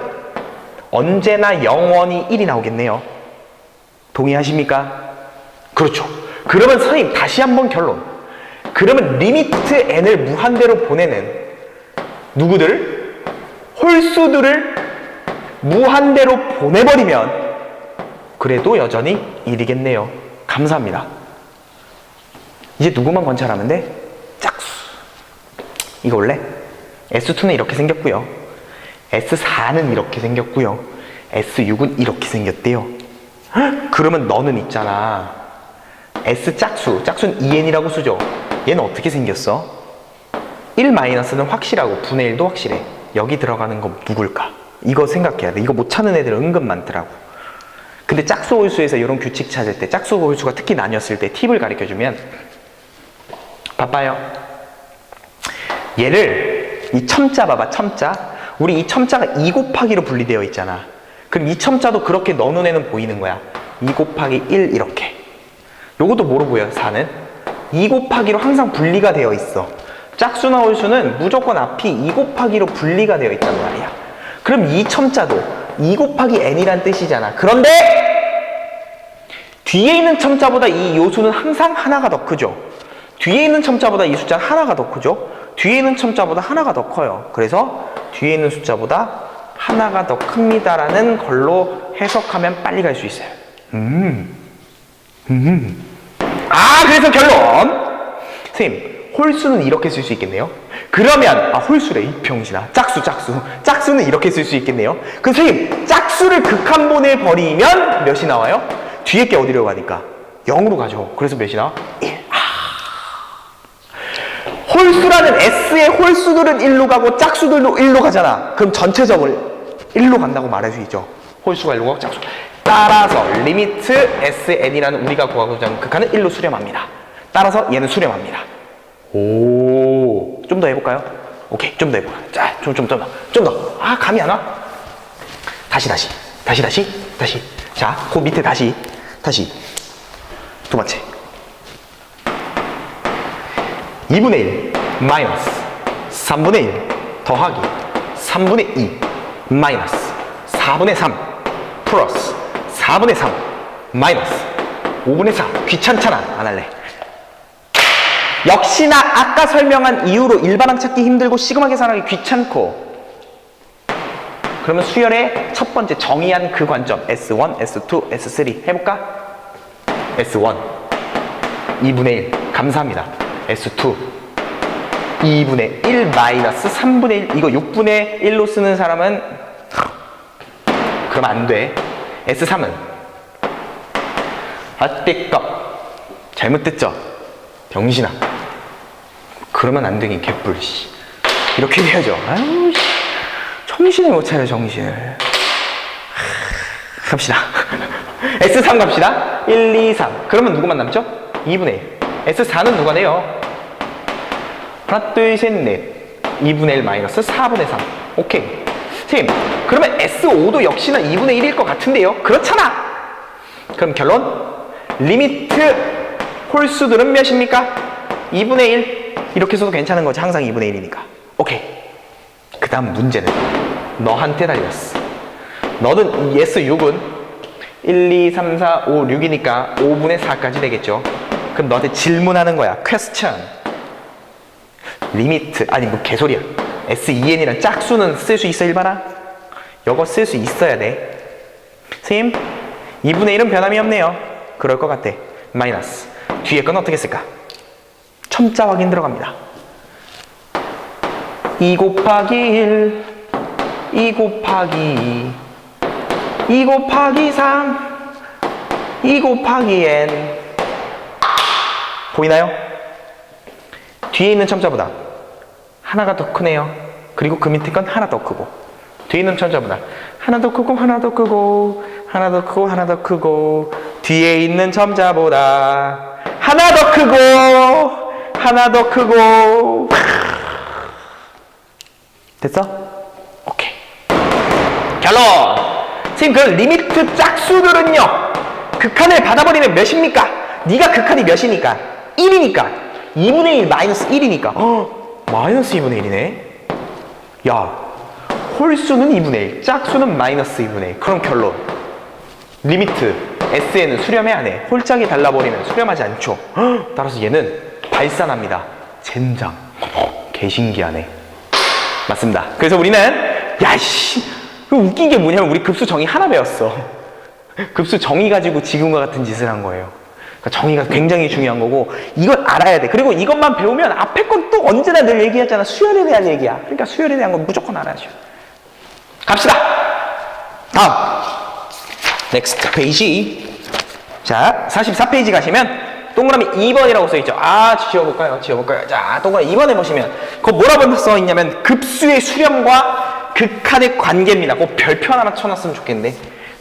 언제나 영원히 1이 나오겠네요. 동의하십니까? 그렇죠. 그러면 선생님 다시 한번 결론. 그러면 리미트 n을 무한대로 보내는 누구들? 홀수들을 무한대로 보내버리면 그래도 여전히 1이겠네요. 감사합니다. 이제 누구만 관찰하면 돼? 짝수. 이거 원래 S2는 이렇게 생겼고요. S4는 이렇게 생겼고요. S6은 이렇게 생겼대요. 그러면 너는 있잖아. S 짝수는 2n이라고 쓰죠. 얘는 어떻게 생겼어? 1-는 확실하고 분의 1도 확실해. 여기 들어가는 건 누굴까? 이거 생각해야 돼. 이거 못 찾는 애들 은근 많더라고. 근데 짝수 홀수에서 이런 규칙 찾을 때, 짝수 홀수가 특히 나뉘었을 때 팁을 가르쳐주면 바빠요. 얘를 이 첨자 봐봐. 첨자. 우리 이 첨자가 2 곱하기로 분리되어 있잖아. 그럼 이 첨자도 그렇게 너 눈에는 보이는 거야. 2 곱하기 1 이렇게. 요것도 뭐로 보여? 4는 2 곱하기로 항상 분리가 되어 있어. 짝수나 홀수는 무조건 앞이 2 곱하기로 분리가 되어 있단 말이야. 그럼 이 첨자도 2 곱하기 n이란 뜻이잖아. 그런데 뒤에 있는 첨자보다 이 요수는 항상 하나가 더 크죠. 뒤에 있는 첨자보다 이 숫자는 하나가 더 크죠. 뒤에 있는 첨자보다 하나가 더 커요. 그래서 뒤에 있는 숫자보다 하나가 더 큽니다라는 걸로 해석하면 빨리 갈 수 있어요. 그래서 결론! 선생님, 홀수는 이렇게 쓸 수 있겠네요. 그러면 홀수래 이 병신아. 짝수는 이렇게 쓸 수 있겠네요. 그 선생님, 짝수를 극한 보내버리면 몇이 나와요? 뒤에 게 어디로 가니까 0으로 가죠. 그래서 몇이 나와? 1. 홀수라는 S의 홀수들은 1로 가고 짝수들도 1로 가잖아. 그럼 전체적으로 1로 간다고 말할 수 있죠. 홀수가 1로 가고 짝수. 따라서 리미트 SN이라는 우리가 구하고자 하는 극한은 1로 수렴합니다. 따라서 얘는 수렴합니다. 오, 좀 더 해볼까요? 오케이, 좀 더 해볼까요? 자, 좀 더. 감이 안 와? 다시. 자, 그 밑에 다시. 두 번째. 2분의 1 마이너스 3분의 1 더하기 3분의 2 마이너스 4분의 3 플러스 4분의 3 마이너스 5분의 4. 귀찮잖아. 안 할래. 역시나 아까 설명한 이유로 일반항 찾기 힘들고 시그마 계산하기 귀찮고, 그러면 수열의 첫 번째 정의한 그 관점 S1, S2, S3 해볼까? S1 2분의 1 감사합니다. S2 2분의 1 마이너스 3분의 1 이거 6분의 1로 쓰는 사람은 그럼 안 돼. S3은 띠껍 잘못됐죠? 병신아. 그러면 안 되긴 개뿔, 씨. 이렇게 돼야죠. 아유, 씨. 정신을 못 차려, 정신을. 갑시다. S3 갑시다. 1, 2, 3. 그러면 누구만 남죠? 2분의 1. S4는 누가 돼요? 하나, 둘, 셋, 넷. 2분의 1 마이너스 4분의 3. 오케이. 선생님, 그러면 S5도 역시나 2분의 1일 것 같은데요? 그렇잖아! 그럼 결론? 리미트 홀수들은 몇입니까? 2분의 1. 이렇게 써도 괜찮은 거지. 항상 2분의 1이니까. 오케이. 그 다음 문제는 너한테 달렸어. 너는 이 S6은 1, 2, 3, 4, 5, 6이니까 5분의 4까지 되겠죠. 그럼 너한테 질문하는 거야. question. 리미트. 아니 뭐 개소리야. S2n이란 짝수는 쓸 수 있어, 일반아? 이거 쓸 수 있어야 돼. 선생님, 2분의 1은 변함이 없네요. 그럴 것 같아. 마이너스. 뒤에 건 어떻게 쓸까? 첨자 확인 들어갑니다. 2 곱하기 1, 2 곱하기 2, 2 곱하기 3, 2 곱하기 n. 보이나요? 뒤에 있는 첨자보다 하나가 더 크네요. 그리고 그 밑에 건 하나 더 크고. 뒤에 있는 첨자보다 하나 더 크고, 하나 더 크고, 하나 더 크고, 하나 더 크고. 뒤에 있는 첨자보다 하나 더 크고, 하나 더 크고. 됐어? 오케이. 결론! 지금 그 리미트 짝수들은요, 극한을 받아버리면 몇입니까? 네가 극한이 몇이니까? 1이니까. 2분의 1 마이너스 1이니까. 마이너스 2분의 1이네? 야, 홀수는 2분의 1, 짝수는 마이너스 2분의 1. 그럼 결론. 리미트 SN은 수렴해 안 해? 홀짝이 달라버리면 수렴하지 않죠. 따라서 얘는 발산합니다. 젠장. 개신기하네. 맞습니다. 그래서 우리는 야씨, 웃긴 게 뭐냐면 우리 급수 정의 하나 배웠어. 급수 정의 가지고 지금과 같은 짓을 한 거예요. 그러니까 정의가 굉장히 중요한 거고 이걸 알아야 돼. 그리고 이것만 배우면 앞에 건 또 언제나 늘 얘기하잖아. 수열에 대한 얘기야. 그러니까 수열에 대한 건 무조건 알아야죠. 갑시다. 다음 넥스트 페이지. 자, 44페이지 가시면 동그라미 2번이라고 써있죠. 아, 지워볼까요? 자, 동그라미 2번에 보시면 그거 뭐라고 써있냐면 급수의 수렴과 극한의 관계입니다. 그 별표 하나만 쳐놨으면 좋겠는데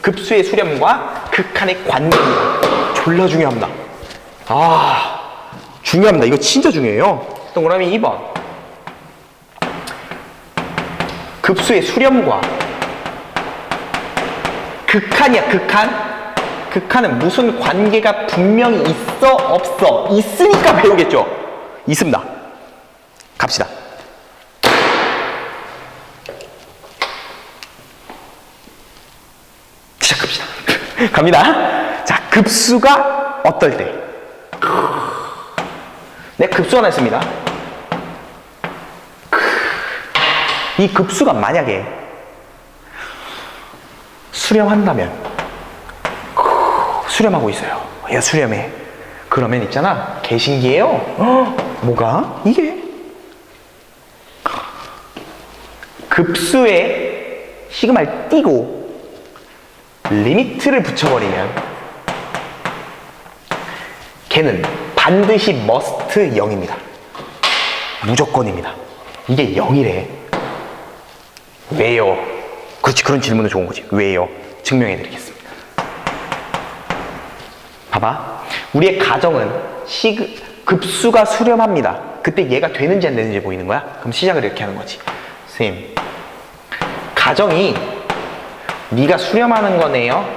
급수의 수렴과 극한의 관계입니다. 졸라 중요합니다. 아, 중요합니다. 이거 진짜 중요해요. 동그라미 2번. 급수의 수렴과 극한이야, 극한. 극한은 무슨 관계가 분명히 있어, 없어? 있으니까 배우겠죠? 있습니다. 갑시다. 시작합시다. 갑니다. 자, 급수가 어떨 때? 네, 급수 하나 있습니다. 이 급수가 만약에 수렴한다면 수렴하고 있어요. 얘 수렴해. 그러면 있잖아. 개신기해요. 뭐가? 이게 급수에 시그마를 띄고 리미트를 붙여버리면 걔는 반드시 머스트 0입니다. 무조건입니다. 이게 0이래. 왜요? 그렇지, 그런 질문은 좋은 거지. 왜요? 증명해 드리겠습니다. 봐봐. 우리의 가정은 급수가 수렴합니다. 그때 얘가 되는지 안 되는지 보이는 거야? 그럼 시작을 이렇게 하는 거지. 선생님, 가정이 네가 수렴하는 거네요.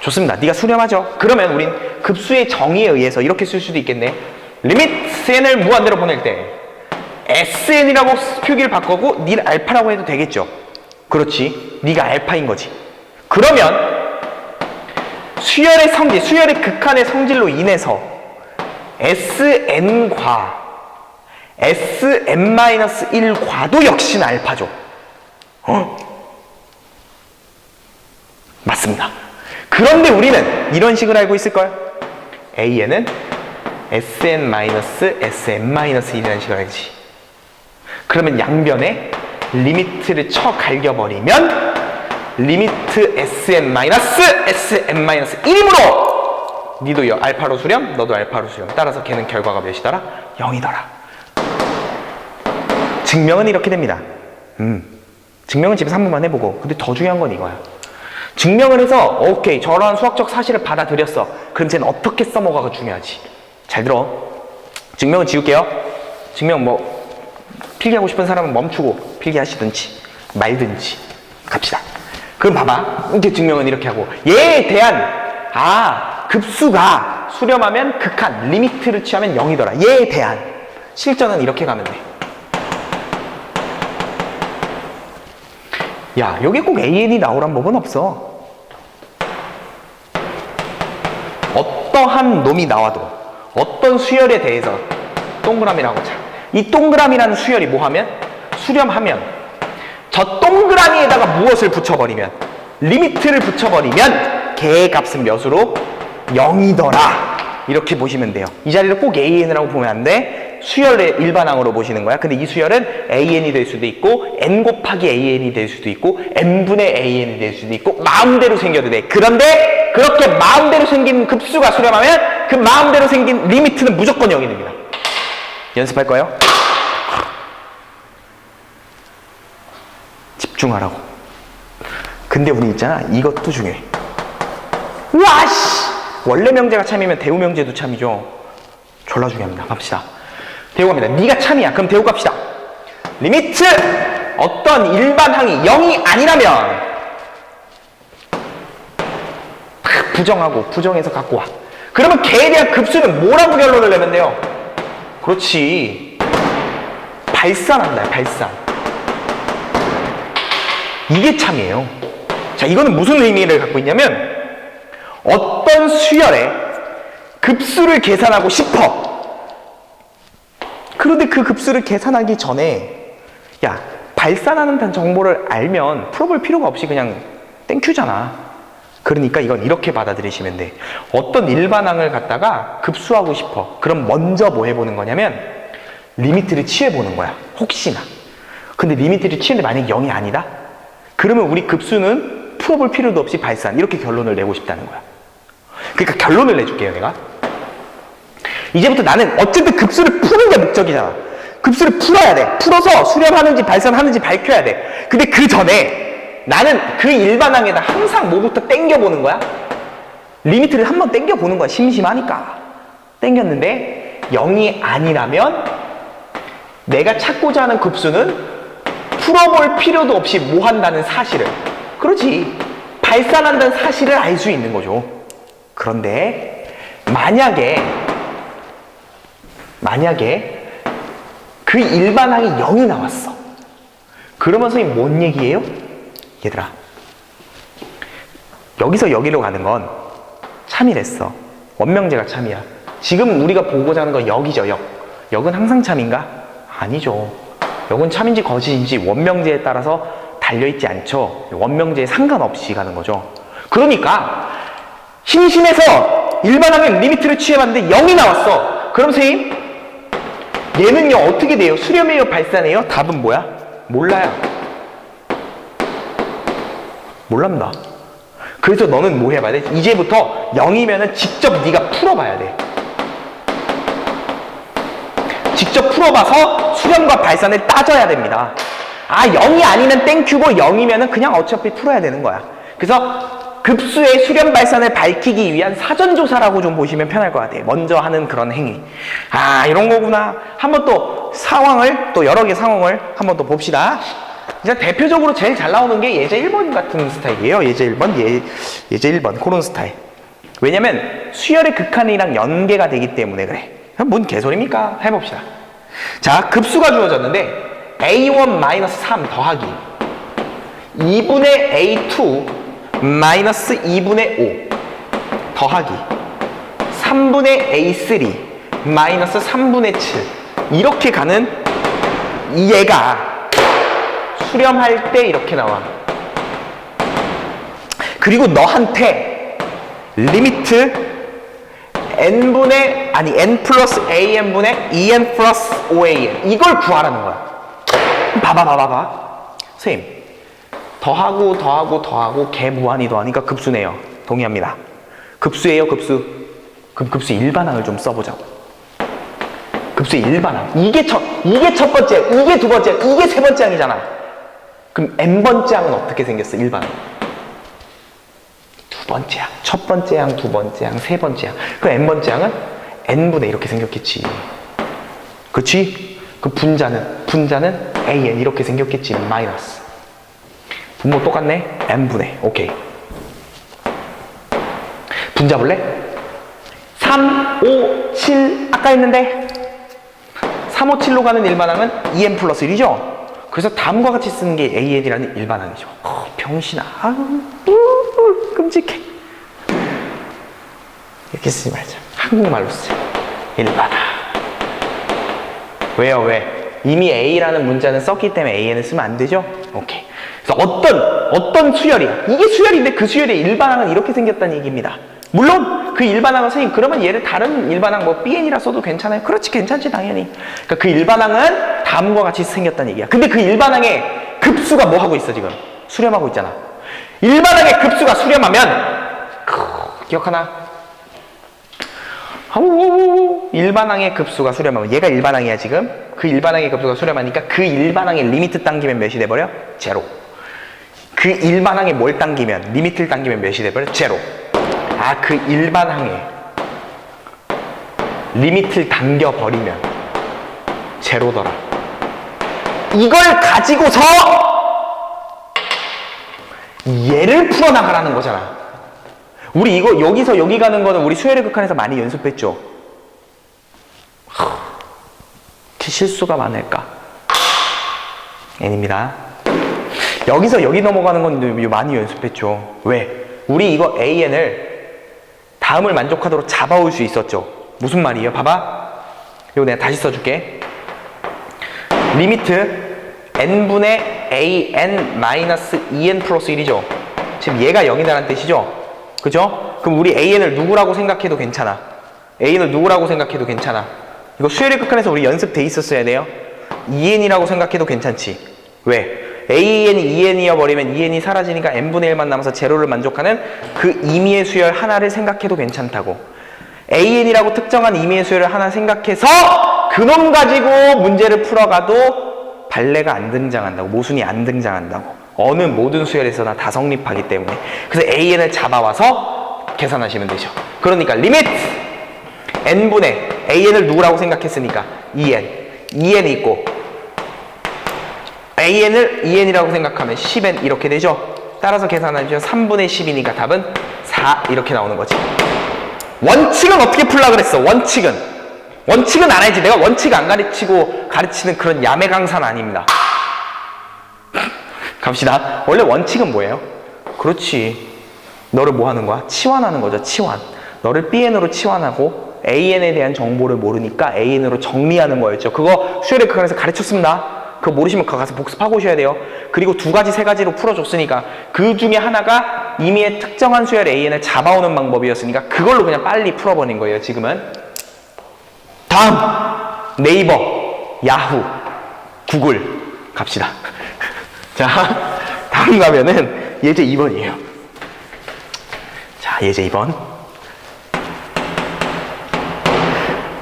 좋습니다. 네가 수렴하죠. 그러면 우린 급수의 정의에 의해서 이렇게 쓸 수도 있겠네. 리미트 n을 무한대로 보낼 때 sn이라고 표기를 바꾸고 니를 알파라고 해도 되겠죠. 그렇지. 네가 알파인 거지. 그러면 수열의 성질, 수열의 극한의 성질로 인해서 sn과 sn-1과도 역시나 알파죠. 맞습니다. 그런데 우리는 이런 식으로 알고 있을걸? AN은 SN-SM-1이라는 식으로 알지. 그러면 양변에 리미트를 쳐 갈겨버리면 리미트 SN-SM-1이므로 니도 알파로 수렴, 너도 알파로 수렴. 따라서 걔는 결과가 몇이더라? 0이더라. 증명은 이렇게 됩니다. 증명은 집에서 한 번만 해보고. 근데 더 중요한 건 이거야. 증명을 해서 오케이 저러한 수학적 사실을 받아들였어. 그럼 쟤는 어떻게 써먹어가 중요하지. 잘 들어. 증명은 지울게요. 증명 뭐 필기하고 싶은 사람은 멈추고 필기하시든지 말든지 갑시다. 그럼 봐봐. 이제 증명은 이렇게 하고 얘에 대한 급수가 수렴하면 극한 리미트를 취하면 0이더라. 얘에 대한 실전은 이렇게 가면 돼. 야, 여기 꼭 AN이 나오란 법은 없어. 어떠한 놈이 나와도 어떤 수열에 대해서 동그라미라고 자. 이 동그라미라는 수열이 뭐하면? 수렴하면 저 동그라미에다가 무엇을 붙여버리면 리미트를 붙여버리면 걔의 값은 몇으로? 0이더라. 이렇게 보시면 돼요. 이 자리를 꼭 AN이라고 보면 안 돼. 수열의 일반항으로 보시는 거야. 근데 이 수열은 AN이 될 수도 있고 N 곱하기 AN이 될 수도 있고 N분의 AN이 될 수도 있고 마음대로 생겨도 돼. 그런데 그렇게 마음대로 생긴 급수가 수렴하면 그 마음대로 생긴 리미트는 무조건 0이 됩니다. 연습할 거예요? 집중하라고. 근데 우리 있잖아. 이것도 중요해. 와씨! 원래 명제가 참이면 대우 명제도 참이죠. 졸라 중요합니다. 갑시다. 대우 갑니다. 네가 참이야. 그럼 대우 갑시다. 리미트! 어떤 일반항이 0이 아니라면 부정하고 부정해서 갖고 와. 그러면 걔에 대한 급수는 뭐라고 결론을 내면 돼요? 그렇지. 발산한다. 발산. 이게 참이에요. 자, 이거는 무슨 의미를 갖고 있냐면 어떤 수열에 급수를 계산하고 싶어. 그런데 그 급수를 계산하기 전에 야, 발산하는 정보를 알면 풀어볼 필요가 없이 그냥 땡큐잖아. 그러니까 이건 이렇게 받아들이시면 돼. 어떤 일반항을 갖다가 급수하고 싶어. 그럼 먼저 뭐 해보는 거냐면 리미트를 취해보는 거야. 혹시나. 근데 리미트를 취했는데 만약에 0이 아니다? 그러면 우리 급수는 풀어볼 필요도 없이 발산. 이렇게 결론을 내고 싶다는 거야. 그러니까 결론을 내줄게요, 내가. 이제부터 나는 어쨌든 급수를 푸는 게 목적이잖아. 급수를 풀어야 돼. 풀어서 수렴하는지 발산하는지 밝혀야 돼. 근데 그 전에 나는 그 일반항에다 항상 뭐부터 땡겨보는 거야? 리미트를 한번 땡겨보는 거야. 심심하니까. 땡겼는데 0이 아니라면 내가 찾고자 하는 급수는 풀어볼 필요도 없이 뭐 한다는 사실을. 그렇지. 발산한다는 사실을 알 수 있는 거죠. 그런데 만약에 그 일반항이 0이 나왔어. 그러면 선생님 뭔 얘기예요? 얘들아, 여기서 여기로 가는 건 참이랬어. 원명제가 참이야. 지금 우리가 보고자 하는 건 역이죠. 역은 항상 참인가? 아니죠. 역은 참인지 거짓인지 원명제에 따라서 달려있지 않죠. 원명제에 상관없이 가는 거죠. 그러니까 심심해서 일반항의 리미트를 취해봤는데 0이 나왔어. 그럼 선생님, 얘는요 어떻게 돼요? 수렴해요? 발산해요? 답은 뭐야? 몰라요. 몰랍니다. 그래서 너는 뭐 해봐야 돼? 이제부터 0이면은 직접 네가 풀어봐야 돼. 직접 풀어봐서 수렴과 발산을 따져야 됩니다. 0이 아니면 땡큐고 0이면은 그냥 어차피 풀어야 되는 거야. 그래서 급수의 수렴 발산을 밝히기 위한 사전조사라고 좀 보시면 편할 것 같아요. 먼저 하는 그런 행위. 이런 거구나. 한번 또 또 여러 개 상황을 한번 또 봅시다. 이제 대표적으로 제일 잘 나오는 게 예제 1번 같은 스타일이에요. 예제 1번, 예제 1번, 그런 스타일. 왜냐면 수열의 극한이랑 연계가 되기 때문에 그래. 뭔 개소리입니까? 해봅시다. 자, 급수가 주어졌는데 A1-3 더하기 2분의 A2 마이너스 2분의 5 더하기 3분의 A3 마이너스 3분의 7 이렇게 가는 얘가 수렴할 때 이렇게 나와. 그리고 너한테 리미트 n 플러스 an분의 2n 플러스 5an 이걸 구하라는 거야. 봐봐. 선생님, 더하고 개 무한히 더하니까 급수네요. 동의합니다. 급수예요, 급수. 그럼 급수 일반항을 좀 써보자고. 급수 일반항. 이게 첫 번째, 이게 두 번째, 이게 세 번째 항이잖아. 그럼 n번째 항은 어떻게 생겼어, 일반항? 두 번째 항. 첫 번째 항, 두 번째 항, 세 번째 항. 그럼 n번째 항은 n분의 이렇게 생겼겠지. 그치? 그 분자는 an 이렇게 생겼겠지. 마이너스. 분모 똑같네? n분의. 오케이. 분자 볼래? 3, 5, 7 아까 했는데 3, 5, 7로 가는 일반항은 2n 플러스 1이죠? 그래서 다음과 같이 쓰는 게 an이라는 일반항이죠. 병신아. 끔찍해. 이렇게 쓰지 말자. 한국말로 쓰자. 일반항. 왜요? 왜? 이미 a라는 문자는 썼기 때문에 an을 쓰면 안 되죠? 오케이. 그래서 어떤 수열이야. 이게 수열인데 그 수열의 일반항은 이렇게 생겼다는 얘기입니다. 물론 그 일반항은 선생님 그러면 얘를 다른 일반항 뭐 bn이라 써도 괜찮아요? 그렇지, 괜찮지 당연히. 그러니까 그 일반항은 다음과 같이 생겼다는 얘기야. 근데 그 일반항의 급수가 뭐 하고 있어 지금? 수렴하고 있잖아. 일반항의 급수가 수렴하면 기억하나? 일반항의 급수가 수렴하면 얘가 일반항이야 지금. 그 일반항의 급수가 수렴하니까 그 일반항의 리미트 당기면 몇이 돼버려? 제로. 그 일반항에 뭘 당기면, 리미트를 당기면 몇이 돼버려? 제로. 아, 그 일반항에 리미트를 당겨버리면 제로더라. 이걸 가지고서 얘를 풀어나가라는 거잖아. 우리 이거 여기서 여기 가는 거는 우리 수열의 극한에서 많이 연습했죠. 이렇게 실수가 많을까? n입니다. 여기서 여기 넘어가는 건 많이 연습했죠. 왜? 우리 이거 an을 다음을 만족하도록 잡아올 수 있었죠. 무슨 말이에요? 봐봐. 이거 내가 다시 써줄게. 리미트 n분의 an-2n 플러스 1이죠. 지금 얘가 0이라는 뜻이죠. 그죠? 그럼 우리 an을 누구라고 생각해도 괜찮아. an을 누구라고 생각해도 괜찮아. 이거 수열의 극한에서 우리 연습돼 있었어야 돼요. 2n이라고 생각해도 괜찮지. 왜? an이 2n이어 버리면 2n이 사라지니까 n분의 1만 남아서 제로를 만족하는 그 임의의 수열 하나를 생각해도 괜찮다고. an이라고 특정한 임의의 수열을 하나 생각해서 그놈 가지고 문제를 풀어가도 발레가 안 등장한다고. 모순이 안 등장한다고. 어느 모든 수열에서나 다 성립하기 때문에. 그래서 an을 잡아와서 계산하시면 되죠. 그러니까 리미트 n분의 an을 누구라고 생각했으니까 2n 있고 an을 2n이라고 생각하면 10n 이렇게 되죠. 따라서 계산하면 3분의 10이니까 답은 4 이렇게 나오는 거지. 원칙은 어떻게 풀라 그랬어? 원칙은 안 알지. 내가 원칙 안 가르치고 가르치는 그런 야매 강사는 아닙니다. 갑시다. 원래 원칙은 뭐예요? 그렇지. 너를 뭐 하는 거야? 치환하는 거죠. 치환. 너를 bn으로 치환하고 an에 대한 정보를 모르니까 an으로 정리하는 거였죠. 그거 수열의 극한에서 가르쳤습니다. 그거 모르시면 그거 가서 복습하고 오셔야 돼요. 그리고 두 가지, 세 가지로 풀어줬으니까 그 중에 하나가 임의의 특정한 수열 an을 잡아오는 방법이었으니까 그걸로 그냥 빨리 풀어버린 거예요. 지금은. 다음! 네이버, 야후, 구글 갑시다. 자, 다음 가면은 예제 2번이에요. 자, 예제 2번.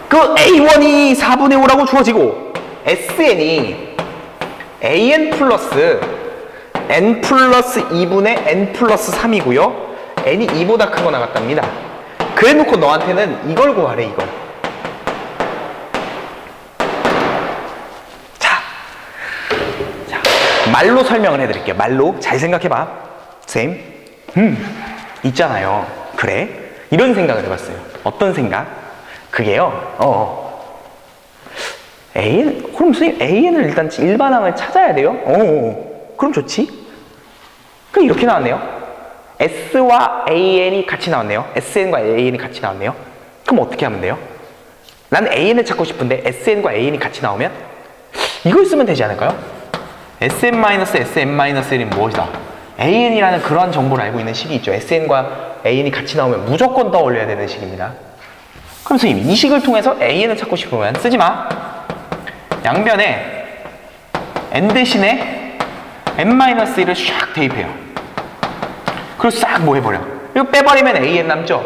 그 A1이 4분의 5라고 주어지고 SN이 an 플러스 n 플러스 2분의 n 플러스 3이고요. n이 2보다 큰 거 나갔답니다. 그래 놓고 너한테는 이걸 구하래, 이걸. 자, 말로 설명을 해드릴게요. 말로. 잘 생각해봐. 쌤, 있잖아요. 그래? 이런 생각을 해봤어요. 어떤 생각? 그게요, 그럼 선생님 an을 일단 일반항을 찾아야 돼요? 그럼 좋지. 그럼 이렇게 나왔네요. s와 an이 같이 나왔네요. sn과 an이 같이 나왔네요. 그럼 어떻게 하면 돼요? 나는 an을 찾고 싶은데 sn과 an이 같이 나오면 이걸 쓰면 되지 않을까요? sn-sn-1이 무엇이다? an이라는 그러한 정보를 알고 있는 식이 있죠. sn과 an이 같이 나오면 무조건 떠올려야 되는 식입니다. 그럼 선생님 이 식을 통해서 an을 찾고 싶으면 쓰지마. 양변에 n 대신에 n-1을 샥 대입해요. 그리고 싹 뭐 해버려. 이거 빼버리면 an 남죠?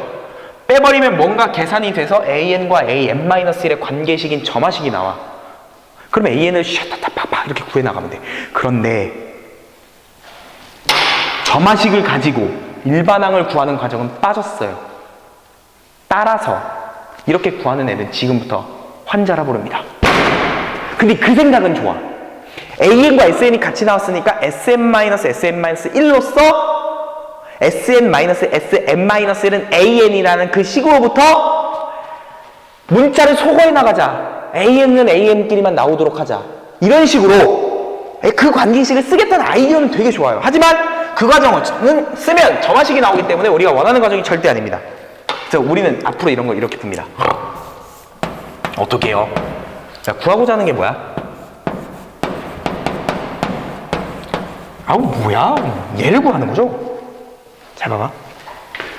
빼버리면 뭔가 계산이 돼서 AN과 AN-1의 관계식인 점화식이 나와. 그러면 AN을 샤타타파파 이렇게 구해나가면 돼. 그런데 점화식을 가지고 일반항을 구하는 과정은 빠졌어요. 따라서 이렇게 구하는 애는 지금부터 환자라 부릅니다. 근데 그 생각은 좋아. AN과 SN이 같이 나왔으니까 SN-SN-1로서 SN-SM-1은 AN이라는 그 식으로부터 문자를 소거해 나가자. AN은 AN끼리만 나오도록 하자. 이런 식으로 그 관계식을 쓰겠다는 아이디어는 되게 좋아요. 하지만 그 과정은 쓰면 점화식이 나오기 때문에 우리가 원하는 과정이 절대 아닙니다. 그래서 우리는 앞으로 이런 걸 이렇게 풉니다. 어떻게 해요? 자, 구하고자 하는 게 뭐야? 아우 뭐야? 얘를 구하는 거죠? 잘 봐봐.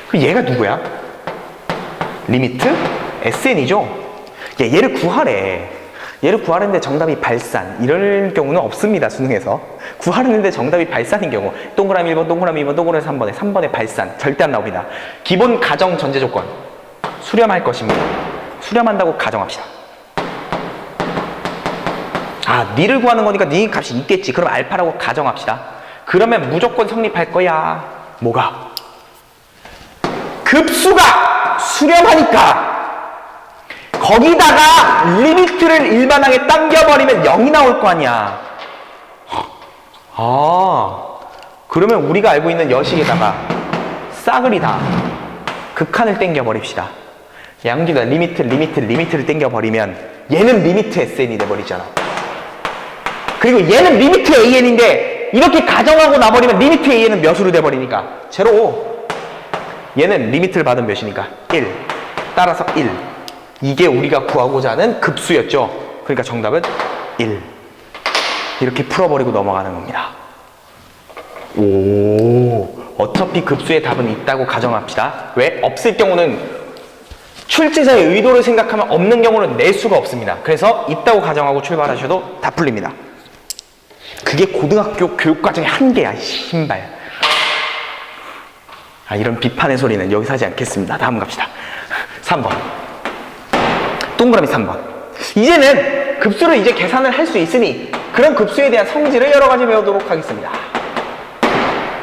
그럼 얘가 누구야? 리미트 SN이죠? 얘를 구하래. 얘를 구하는데 정답이 발산. 이럴 경우는 없습니다, 수능에서. 구하는데 정답이 발산인 경우. 동그라미 1번, 동그라미 2번, 동그라미 3번에 3번에 발산. 절대 안 나옵니다. 기본 가정 전제 조건. 수렴할 것입니다. 수렴한다고 가정합시다. 아, 니를 구하는 거니까 니 값이 있겠지. 그럼 알파라고 가정합시다. 그러면 무조건 성립할 거야. 뭐가? 급수가 수렴하니까 거기다가 리미트를 일반항에 당겨버리면 0이 나올 거 아니야. 아, 그러면 우리가 알고 있는 여식에다가 싸그리 다 극한을 당겨버립시다. 양기다 리미트를 당겨버리면 얘는 리미트 SN이 돼버리잖아. 그리고 얘는 리미트 AN인데 이렇게 가정하고 나버리면 리미트 AN은 몇으로 돼버리니까 제로. 얘는 리미트를 받은 몇이니까 1. 따라서 1. 이게 우리가 구하고자 하는 급수였죠. 그러니까 정답은 1. 이렇게 풀어버리고 넘어가는 겁니다. 오, 어차피 급수의 답은 있다고 가정합시다. 왜? 없을 경우는 출제자의 의도를 생각하면 없는 경우는 낼 수가 없습니다. 그래서 있다고 가정하고 출발하셔도 다 풀립니다. 그게 고등학교 교육과정의 한계야, 신발. 아, 이런 비판의 소리는 여기서 하지 않겠습니다. 다음 갑시다. 3번. 동그라미 3번. 이제는 급수를 이제 계산을 할 수 있으니 그런 급수에 대한 성질을 여러 가지 배우도록 하겠습니다.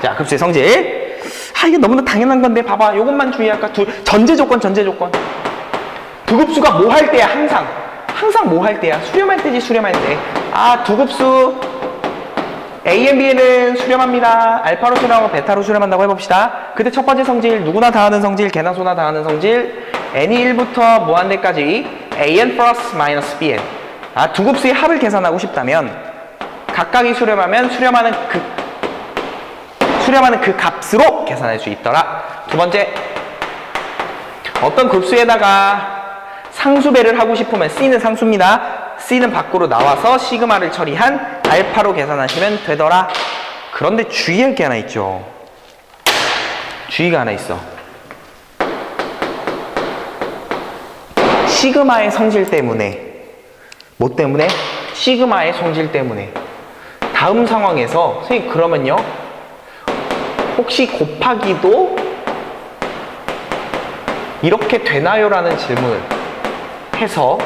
자, 급수의 성질. 아, 이게 너무나 당연한 건데 봐봐. 요것만 주의할까? 전제 조건. 두 급수가 뭐 할 때야? 항상 뭐 할 때야? 수렴할 때지, 수렴할 때. 아, 두 급수 A, B는 수렴합니다. 알파로 수렴하고 베타로 수렴한다고 해봅시다. 그때 첫 번째 성질, 누구나 다 아는 성질, 개나 소나 다 아는 성질, n이 1부터 무한대까지 an 플러스 마이너스 bn. 아, 두 급수의 합을 계산하고 싶다면 각각이 수렴하면 수렴하는 그 값으로 계산할 수 있더라. 두 번째, 어떤 급수에다가 상수배를 하고 싶으면 C는 상수입니다. C는 밖으로 나와서 시그마를 처리한 알파로 계산하시면 되더라. 그런데 주의할 게 하나 있죠. 주의가 하나 있어. 시그마의 성질 때문에, 뭐 때문에? 시그마의 성질 때문에. 다음 상황에서 선생님 그러면요, 혹시 곱하기도 이렇게 되나요? 라는 질문을 해서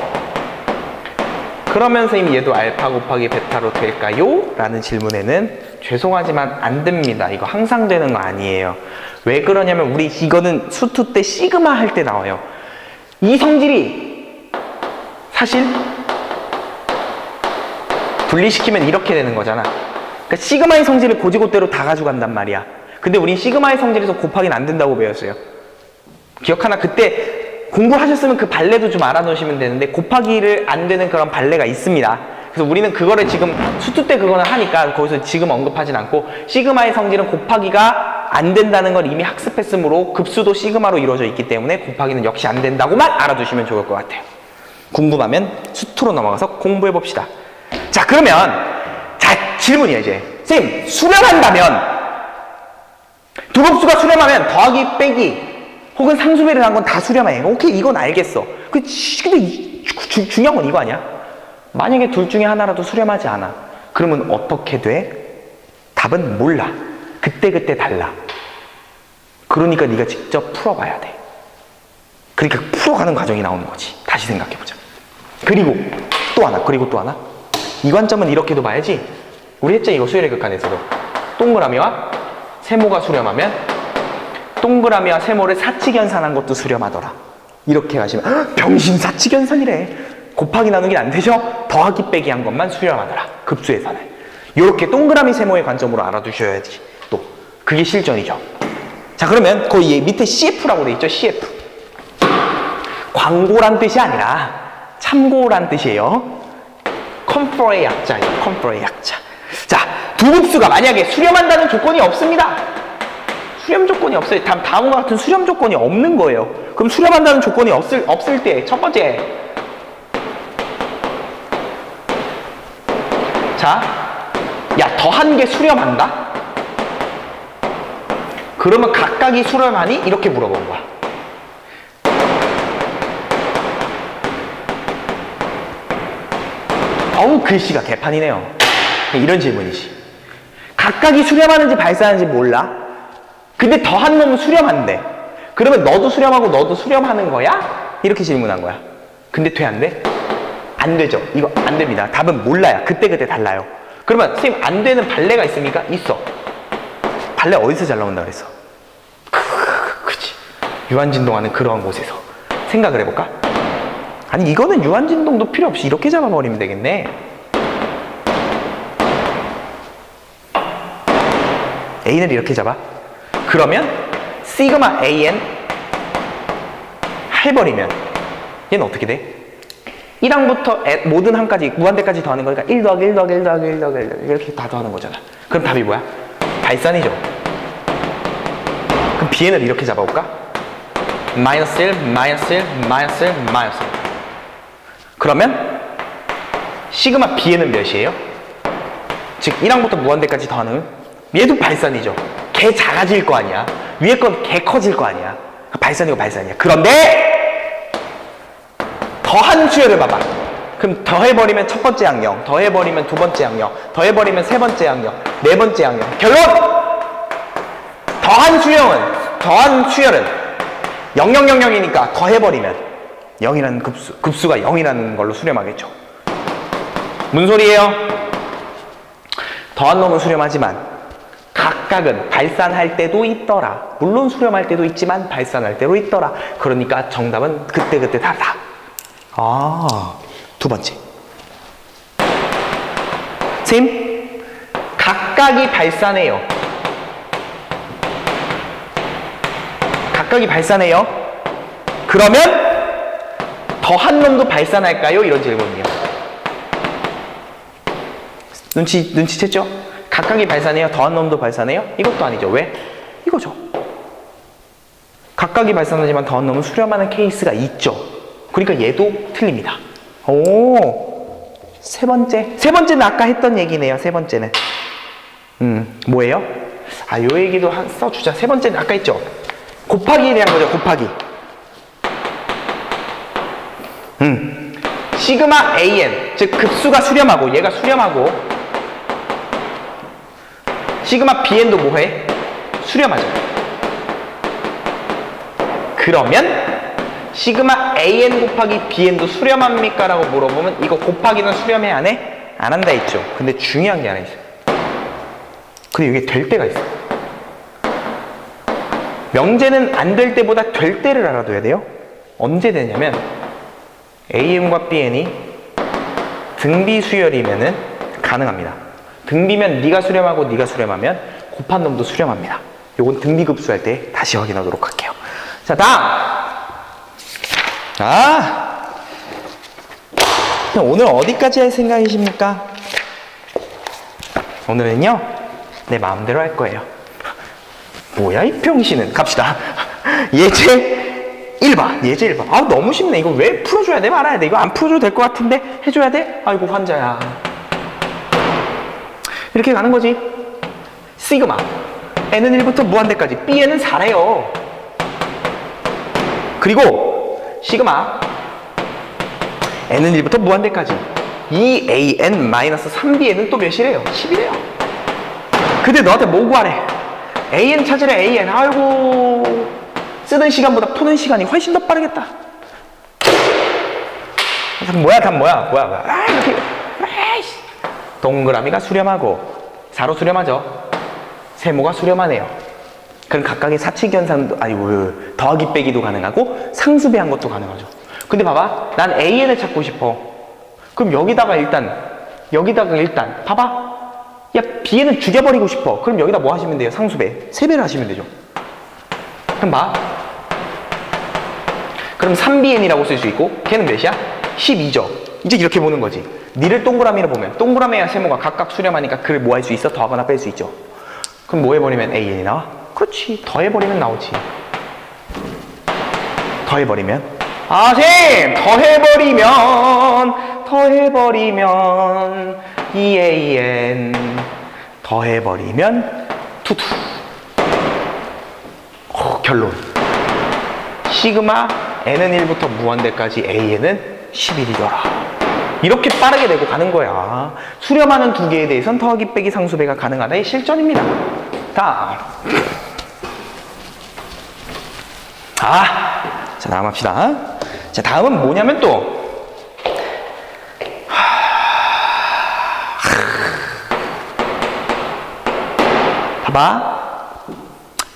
그러면 선생님 얘도 알파 곱하기 베타로 될까요? 라는 질문에는 죄송하지만 안 됩니다. 이거 항상 되는 거 아니에요. 왜 그러냐면 우리 이거는 수투 때 시그마 할 때 나와요. 이 성질이 사실 분리시키면 이렇게 되는 거잖아. 그러니까 시그마의 성질을 고지고대로 다 가져간단 말이야. 근데 우린 시그마의 성질에서 곱하기는 안 된다고 배웠어요. 기억하나? 그때 공부하셨으면 그 발레도 좀 알아놓으시면 되는데 곱하기를 안 되는 그런 발레가 있습니다. 그래서 우리는 그거를 지금 수투 때 그거는 하니까 거기서 지금 언급하진 않고, 시그마의 성질은 곱하기가 안 된다는 걸 이미 학습했으므로 급수도 시그마로 이루어져 있기 때문에 곱하기는 역시 안 된다고만 알아두시면 좋을 것 같아요. 궁금하면 수투로 넘어가서 공부해 봅시다. 자, 그러면 자, 질문이야 이제. 선생님, 수렴한다면 두 급수가 수렴하면 더하기 빼기 혹은 상수배를 한 건 다 수렴해. 오케이, 이건 알겠어. 근데 중요한 건 이거 아니야? 만약에 둘 중에 하나라도 수렴하지 않아. 그러면 어떻게 돼? 답은 몰라. 그때그때 달라. 그러니까 네가 직접 풀어봐야 돼. 그러니까 풀어가는 과정이 나오는 거지. 다시 생각해보자. 그리고 또 하나. 이 관점은 이렇게도 봐야지. 우리 했잖아, 이거 수열의 극한에서도. 동그라미와 세모가 수렴하면 동그라미와 세모를 사칙연산한 것도 수렴하더라. 이렇게 가시면 병신 사칙연산이래. 곱하기 나누기 안 되죠? 더하기 빼기 한 것만 수렴하더라. 급수에서는. 이렇게 동그라미 세모의 관점으로 알아두셔야지. 또 그게 실전이죠. 자, 그러면 거기 밑에 CF라고 돼 있죠. CF. 광고란 뜻이 아니라 참고란 뜻이에요. 컴포의 약자예요. 컴포의 약자. 자, 두 급수가 만약에 수렴한다는 조건이 없습니다. 수렴 조건이 없어요. 다음과 같은 수렴 조건이 없는 거예요. 그럼 수렴한다는 조건이 없을 때 첫 번째, 자, 야, 더한 게 수렴한다? 그러면 각각이 수렴하니? 이렇게 물어본 거야. 어우, 글씨가 개판이네요. 이런 질문이지. 각각이 수렴하는지 발산하는지 몰라? 근데 더한 놈은 수렴한대. 그러면 너도 수렴하고 너도 수렴하는 거야? 이렇게 질문한 거야. 근데 돼, 안 돼? 안 되죠. 이거 안 됩니다. 답은 몰라요. 그때그때 달라요. 그러면 선생님, 안 되는 발레가 있습니까? 있어. 발레 어디서 잘 나온다 그랬어? 그치. 유한진동하는 그러한 곳에서. 생각을 해볼까? 아니, 이거는 유한진동도 필요 없이 이렇게 잡아버리면 되겠네. A는 이렇게 잡아. 그러면 시그마 AN 해버리면 얘는 어떻게 돼? 1항부터 모든 항까지 무한대까지 더하는 거니까 1 더하기 1 더하기 1 더하기 1 더하기 1 이렇게 다 더하는 거잖아. 그럼 답이 뭐야? 발산이죠. 그럼 Bn을 이렇게 잡아볼까? 마이너스 1, 마이너스 1, 마이너스 1, 마이너스 1. 그러면 시그마 Bn은 몇이에요? 즉 1항부터 무한대까지 더하는, 얘도 발산이죠. 개 작아질 거 아니야. 위에 건 개 커질 거 아니야. 발산이고 발산이야. 그런데 더한 수열을 봐봐. 그럼 더해버리면 첫 번째 항령, 더해버리면 두 번째 항령, 더해버리면 세 번째 항령, 네 번째 항령. 결론! 더한 수열은 0,0,0,0이니까 더해버리면 0이라는 급수가 0이라는 걸로 수렴하겠죠. 무슨 소리예요? 더한 놈은 수렴하지만 각각은 발산할 때도 있더라. 물론 수렴할 때도 있지만 발산할 때도 있더라. 그러니까 정답은 그때그때 다르다. 아, 두 번째. 선생님, 각각이 발산해요. 각각이 발산해요. 그러면 더한 놈도 발산할까요? 이런 질문이에요. 눈치챘죠? 각각이 발산해요? 더한 놈도 발산해요? 이것도 아니죠. 왜? 이거죠. 각각이 발산하지만 더한 놈은 수렴하는 케이스가 있죠. 그러니까 얘도 틀립니다. 오, 세 번째는 아까 했던 얘기네요. 세 번째는 뭐예요? 아, 요 얘기도 써주자. 세 번째는 아까 했죠. 곱하기에 대한 거죠. 곱하기. 시그마 AN, 즉 급수가 수렴하고 얘가 수렴하고, 시그마 BN도 뭐해? 수렴하죠. 그러면 시그마 AN 곱하기 BN도 수렴합니까? 라고 물어보면 이거 곱하기는 수렴해 안 해? 안 한다 했죠. 근데 중요한 게 하나 있어요. 근데 이게 될 때가 있어요. 명제는 안 될 때보다 될 때를 알아둬야 돼요. 언제 되냐면 AN과 BN이 등비 수열이면은 가능합니다. 등비면 네가 수렴하고 네가 수렴하면 곱한 놈도 수렴합니다. 요건 등비 급수할 때 다시 확인하도록 할게요. 자, 다음. 오늘 어디까지 할 생각이십니까? 오늘은요, 내 마음대로 할 거예요. 뭐야 이 병신은. 갑시다. 예제 1번. 예제 1번. 아, 너무 쉽네. 이거 왜 풀어줘야 돼? 말아야 돼? 이거 안 풀어줘도 될 것 같은데 해줘야 돼? 아이고 환자야. 이렇게 가는 거지. 시그마 N은 1부터 무한대까지, BN은 4래요. 그리고 시그마 N은 1부터 무한대까지 2AN-3BN은 또 몇이래요? 10이래요. 근데 너한테 뭐 구하래? AN 찾으래. AN. 아이고 쓰는 시간보다 푸는 시간이 훨씬 더 빠르겠다. 답 뭐야? 아, 이렇게. 아이씨. 동그라미가 수렴하고 4로 수렴하죠. 세모가 수렴하네요. 그럼 각각의 사칙연산도 더하기 빼기도 가능하고 상수배한 것도 가능하죠. 근데 봐봐, 난 AN을 찾고 싶어. 그럼 여기다가 일단 봐봐, 야 BN을 죽여버리고 싶어. 그럼 여기다 뭐 하시면 돼요? 상수배 3배를 하시면 되죠. 그럼 봐, 그럼 3BN이라고 쓸 수 있고 걔는 몇이야? 12죠. 이제 이렇게 보는 거지. 니를 동그라미로 보면 동그라미와 세모가 각각 수렴하니까 그를 뭐 할 수 있어? 더하거나 뺄 수 있죠. 그럼 뭐 해버리면 AN이 나와? 그렇지, 더해버리면 나오지. 더해버리면 쌤! 더해버리면 EAN 더해버리면 투투. 결론, 시그마 N은 1부터 무한대까지 AN은 11이더라. 이렇게 빠르게 내고 가는 거야. 수렴하는 두 개에 대해서는 더하기 빼기 상수배가 가능하다의 실전입니다. 다음. 자, 다음 합시다. 자, 다음은 뭐냐면 또 봐봐.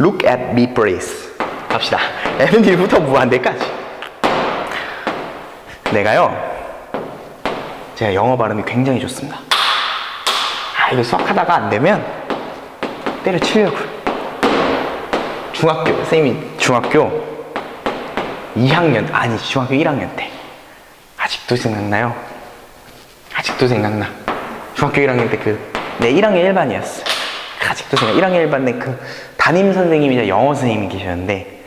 Look at me please. 갑시다. N은 1부터 무한대까지. 제가 영어 발음이 굉장히 좋습니다. 이거 수학하다가 안 되면 때려치려고요. 중학교 2학년, 중학교 1학년 때. 아직도 생각나요? 중학교 1학년 때 내 1학년 1반이었어. 아직도 1학년 1반 때 담임 선생님이자 영어 선생님이 계셨는데,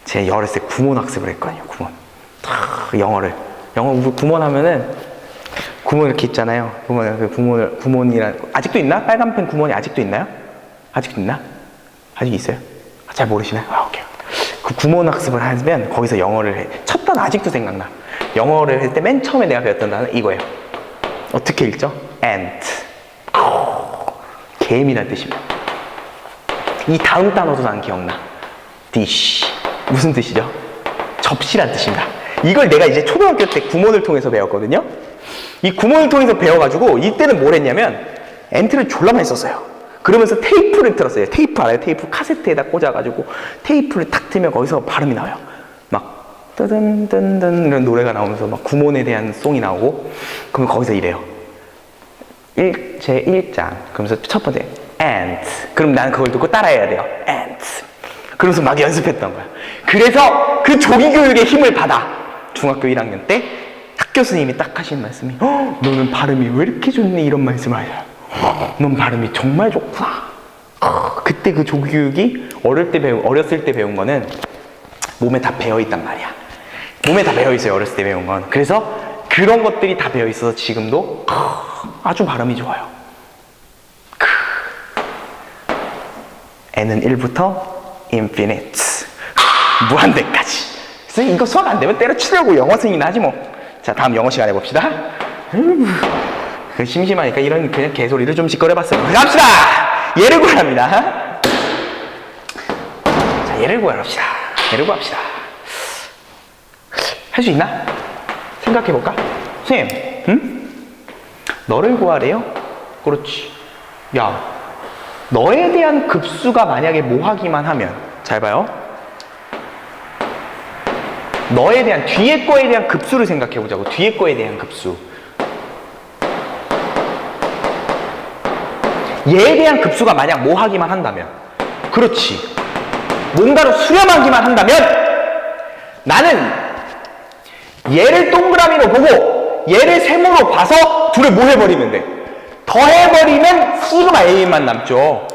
제가 어렸을 때 구몬 학습을 했거든요, 구몬. 영어 구몬 하면은, 구몬 이렇게 있잖아요. 구몬이란, 아직도 있나? 빨간펜 구몬이 아직도 있나요? 아직 있어요? 잘 모르시나요? 오케이. 그 구몬 학습을 하면 거기서 영어를 해. 첫 단어 아직도 생각나. 영어를 할 때 맨 처음에 내가 배웠던 단어는 이거예요. 어떻게 읽죠? ant. 개미란 뜻입니다. 이 다음 단어도 난 기억나. dish. 무슨 뜻이죠? 접시란 뜻입니다. 이걸 내가 이제 초등학교 때 구몬을 통해서 배웠거든요. 이 구몬을 통해서 배워가지고 이때는 뭘 했냐면 엔트를 졸라 많이 썼어요. 그러면서 테이프를 틀었어요. 테이프 알아요? 테이프 카세트에다 꽂아가지고 테이프를 탁 틀면 거기서 발음이 나와요. 막 뜨든뜬든 이런 노래가 나오면서 막 구몬에 대한 송이 나오고, 그러면 거기서 이래요. 제 1장. 그러면서 첫 번째 ant. 그럼 나는 그걸 듣고 따라해야 돼요. ant. 그러면서 막 연습했던 거야. 그래서 그 조기교육의 힘을 받아 중학교 1학년 때 학교 스님이 딱 하신 말씀이, 너는 발음이 왜 이렇게 좋니? 이런 말씀을 하셔요. 넌 발음이 정말 좋구나. 그때 그 조기교육이 어렸을 때 배운 거는 몸에 다 배어있단 말이야. 몸에 다 배어있어요, 어렸을 때 배운 건. 그래서 그런 것들이 다 배어있어서 지금도 아주 발음이 좋아요. N은 1부터 infinite. 무한대까지. 그래서 이거 수학 안 되면 때려치려고 영어 선생님이나 하지 뭐. 자, 다음 영어 시간 해봅시다. 심심하니까 이런 그냥 개소리를 좀 짓거려봤어요. 갑시다! 예를 구합니다. 자, 예를 구합시다. 할 수 있나? 생각해볼까? 선생님, 응? 너를 구하래요? 그렇지. 야, 너에 대한 급수가 만약에 뭐하기만 하면, 잘 봐요. 너에 대한, 뒤에 거에 대한 급수를 생각해보자고. 뒤에 거에 대한 급수. 얘에 대한 급수가 만약 뭐 하기만 한다면, 그렇지, 뭔가로 수렴하기만 한다면, 나는 얘를 동그라미로 보고 얘를 세모로 봐서 둘을 뭐 해버리면 돼? 더해버리면 시그마 AN만 남죠.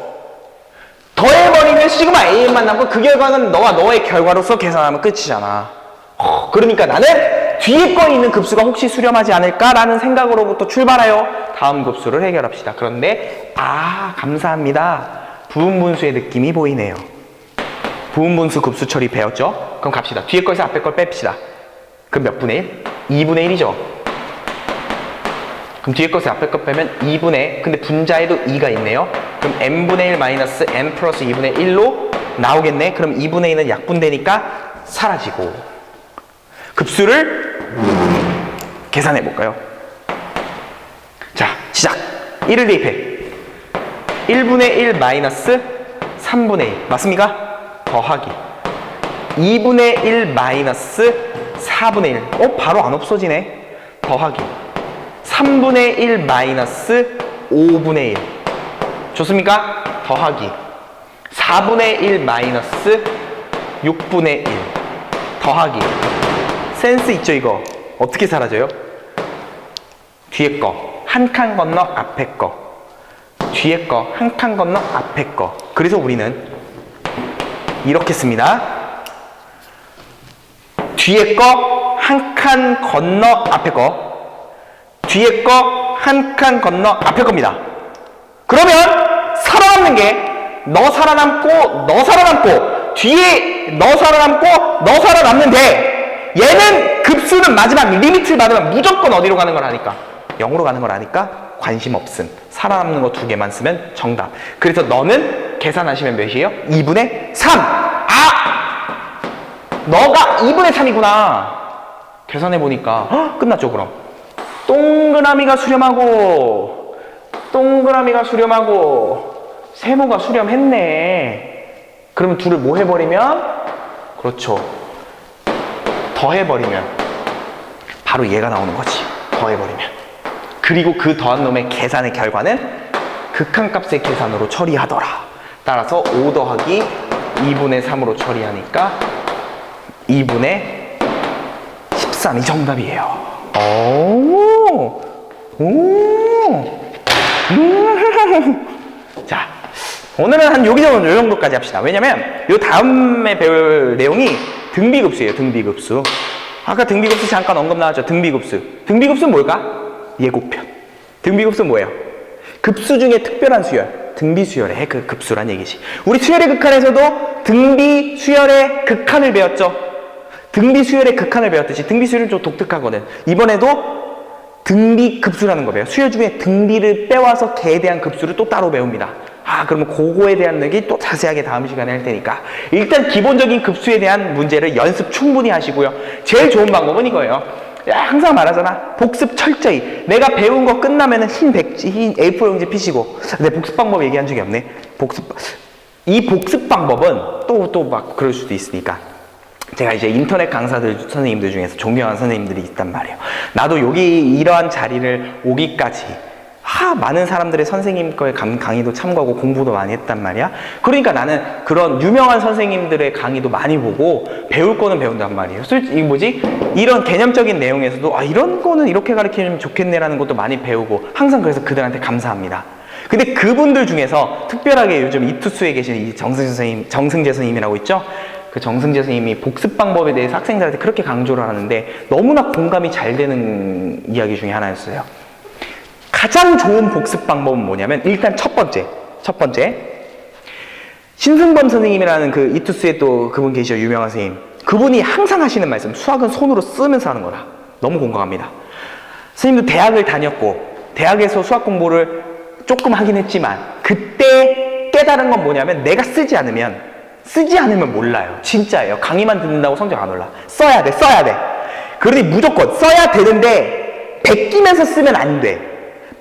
더해버리면 시그마 AN만 남고 그 결과는 너와 너의 결과로서 계산하면 끝이잖아. 그러니까 나는 뒤에 거에 있는 급수가 혹시 수렴하지 않을까라는 생각으로부터 출발하여 다음 급수를 해결합시다. 그런데 감사합니다. 부분분수의 느낌이 보이네요. 부분분수 급수 처리 배웠죠? 그럼 갑시다. 뒤에 거에서 앞에 걸 뺍시다. 그럼 몇 분의 1? 2분의 1이죠. 그럼 뒤에 거에서 앞에 걸 빼면 2분의, 근데 분자에도 2가 있네요. 그럼 n분의 1 마이너스 n 플러스 2분의 1로 나오겠네. 그럼 2분의 1은 약분되니까 사라지고. 급수를 계산해 볼까요? 자, 시작. 1을 대입해. 1분의 1 마이너스 3분의 1 맞습니까? 더하기 2분의 1 마이너스 4분의 1 바로 안 없어지네. 더하기 3분의 1 마이너스 5분의 1 좋습니까? 더하기 4분의 1 마이너스 6분의 1 더하기 센스 있죠 이거? 어떻게 사라져요? 뒤에 거 한 칸 건너 앞에 거 뒤에 거 한 칸 건너 앞에 거. 그래서 우리는 이렇게 씁니다. 뒤에 거 한 칸 건너 앞에 거 뒤에 거 한 칸 건너 앞에 겁니다. 그러면 살아남는 게 너 살아남고 너 살아남고 뒤에 너 살아남고 너 살아남는데 얘는 급수는 마지막 리미트를 받으면 무조건 어디로 가는 걸 아니까 0으로 가는 걸 아니까 관심 없음. 살아남는 거 2개만 쓰면 정답. 그래서 너는 계산하시면 몇이에요? 2분의 3. 너가 2분의 3이구나. 계산해보니까 끝났죠 그럼. 동그라미가 수렴하고 동그라미가 수렴하고 세모가 수렴했네. 그러면 둘을 뭐 해버리면? 그렇죠. 더해버리면 바로 얘가 나오는 거지. 더해버리면. 그리고 그 더한 놈의 계산의 결과는 극한값의 계산으로 처리하더라. 따라서 5 더하기 2분의 3으로 처리하니까 2분의 13이 정답이에요. 자, 오늘은 한 여기 정도까지 합시다. 왜냐면 요 다음에 배울 내용이 등비급수예요. 등비급수. 아까 등비급수 잠깐 언급 나왔죠. 등비급수. 등비급수는 뭘까? 예고편. 등비급수는 뭐예요? 급수 중에 특별한 수열. 등비수열의 그 급수란 얘기지. 우리 수열의 극한에서도 등비수열의 극한을 배웠죠. 등비수열의 극한을 배웠듯이 등비수열은 좀 독특하거든. 이번에도 등비급수라는 거 배워요. 수열 중에 등비를 빼와서 걔에 대한 급수를 또 따로 배웁니다. 그러면 그거에 대한 얘기 또 자세하게 다음 시간에 할 테니까 일단 기본적인 급수에 대한 문제를 연습 충분히 하시고요. 제일 좋은 방법은 이거예요. 항상 말하잖아. 복습 철저히. 내가 배운 거 끝나면은 흰 A4 용지 피시고. 근데 복습 방법 얘기한 적이 없네. 이 복습 방법은 또 막 그럴 수도 있으니까. 제가 이제 인터넷 강사들 선생님들 중에서 존경하는 선생님들이 있단 말이에요. 나도 여기 이러한 자리를 오기까지 많은 사람들의 선생님 거의 강의도 참고하고 공부도 많이 했단 말이야. 그러니까 나는 그런 유명한 선생님들의 강의도 많이 보고 배울 거는 배운단 말이에요. 솔직히 이런 개념적인 내용에서도 이런 거는 이렇게 가르치면 좋겠네라는 것도 많이 배우고 항상 그래서 그들한테 감사합니다. 근데 그분들 중에서 특별하게 요즘 이투스에 계신 이 정승재 선생님이라고 있죠? 그 정승재 선생님이 복습 방법에 대해서 학생들한테 그렇게 강조를 하는데 너무나 공감이 잘 되는 이야기 중에 하나였어요. 가장 좋은 복습 방법은 뭐냐면 일단 첫 번째 신승범 선생님이라는 그 이투스에 또 그분 계시죠. 유명한 선생님. 그분이 항상 하시는 말씀, 수학은 손으로 쓰면서 하는 거다. 너무 공감합니다. 선생님도 대학을 다녔고 대학에서 수학 공부를 조금 하긴 했지만 그때 깨달은 건 뭐냐면 내가 쓰지 않으면 몰라요. 진짜예요. 강의만 듣는다고 성적 안 올라. 써야 돼. 그러니 무조건 써야 되는데 베끼면서 쓰면 안 돼.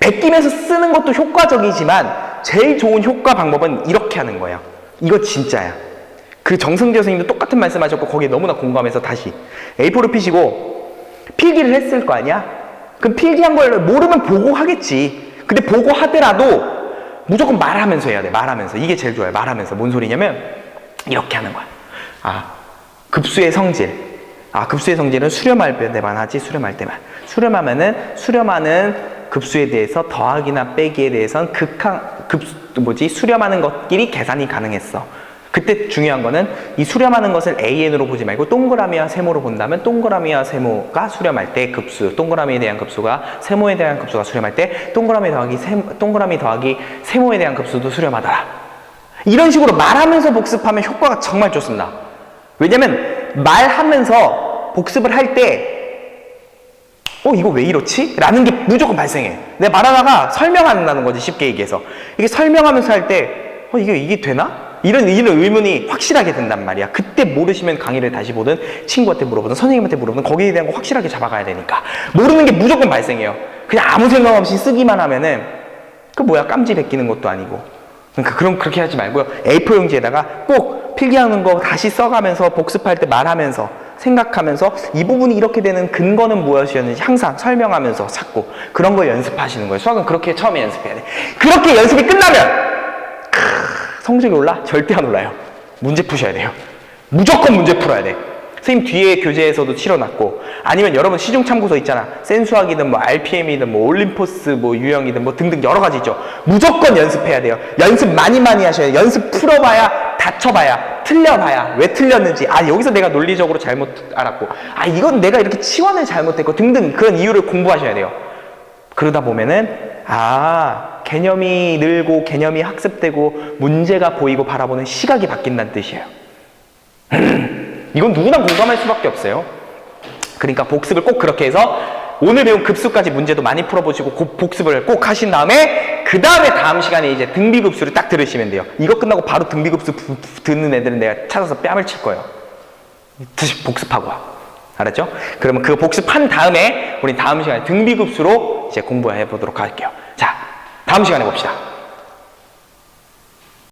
베끼면서 쓰는 것도 효과적이지만 제일 좋은 효과 방법은 이렇게 하는 거예요. 이거 진짜야. 그 정승재 선생님도 똑같은 말씀 하셨고 거기에 너무나 공감해서 다시 A4를 피시고 필기를 했을 거 아니야? 그럼 필기한 걸 모르면 보고 하겠지. 근데 보고 하더라도 무조건 말하면서 해야 돼. 말하면서. 이게 제일 좋아요. 말하면서. 뭔 소리냐면 이렇게 하는 거야. 급수의 성질. 급수의 성질은 수렴할 때만 하지 수렴할 때만. 수렴하는 급수에 대해서 더하기나 빼기에 대해서는 수렴하는 것끼리 계산이 가능했어. 그때 중요한 거는 이 수렴하는 것을 AN으로 보지 말고 동그라미와 세모로 본다면 동그라미와 세모가 수렴할 때 급수, 동그라미에 대한 급수가 세모에 대한 급수가 수렴할 때 동그라미 더하기 세모에 대한 급수도 수렴하더라. 이런 식으로 말하면서 복습하면 효과가 정말 좋습니다. 왜냐면 말하면서 복습을 할 때 이거 왜 이렇지? 라는 게 무조건 발생해. 내가 말하다가 설명한다는 거지, 쉽게 얘기해서. 이게 설명하면서 할 때 이게 되나? 이런 의문이 확실하게 된단 말이야. 그때 모르시면 강의를 다시 보든 친구한테 물어보든 선생님한테 물어보든 거기에 대한 거 확실하게 잡아가야 되니까. 모르는 게 무조건 발생해요. 그냥 아무 생각 없이 쓰기만 하면은 그 뭐야, 깜지 베끼는 것도 아니고. 그러니까 그렇게 하지 말고요. A4 용지에다가 꼭 필기하는 거 다시 써가면서 복습할 때 말하면서 생각하면서 이 부분이 이렇게 되는 근거는 무엇이었는지 항상 설명하면서 찾고 그런 거 연습하시는 거예요. 수학은 그렇게 처음에 연습해야 돼. 그렇게 연습이 끝나면 성적이 올라? 절대 안 올라요. 문제 푸셔야 돼요. 무조건 문제 풀어야 돼. 선생님 뒤에 교재에서도 치러놨고, 아니면 여러분 시중 참고서 있잖아. 센수학이든 뭐 RPM이든 뭐 올림포스 뭐 유형이든 뭐 등등 여러 가지 있죠. 무조건 연습해야 돼요. 연습 많이 하셔야 돼요. 연습 풀어봐야, 다쳐봐야, 틀려봐야 왜 틀렸는지, 여기서 내가 논리적으로 잘못 알았고, 이건 내가 이렇게 치환을 잘못했고 등등 그런 이유를 공부하셔야 돼요. 그러다 보면은 개념이 늘고 개념이 학습되고 문제가 보이고 바라보는 시각이 바뀐다는 뜻이에요. 이건 누구나 공감할 수밖에 없어요. 그러니까 복습을 꼭 그렇게 해서 오늘 배운 급수까지 문제도 많이 풀어보시고 복습을 꼭 하신 다음에 그 다음에 다음 시간에 이제 등비급수를 딱 들으시면 돼요. 이거 끝나고 바로 등비급수 듣는 애들은 내가 찾아서 뺨을 칠 거예요. 복습하고 와. 알았죠? 그러면 그 복습한 다음에 우리 다음 시간에 등비급수로 이제 공부해 보도록 할게요. 자, 다음 시간에 봅시다.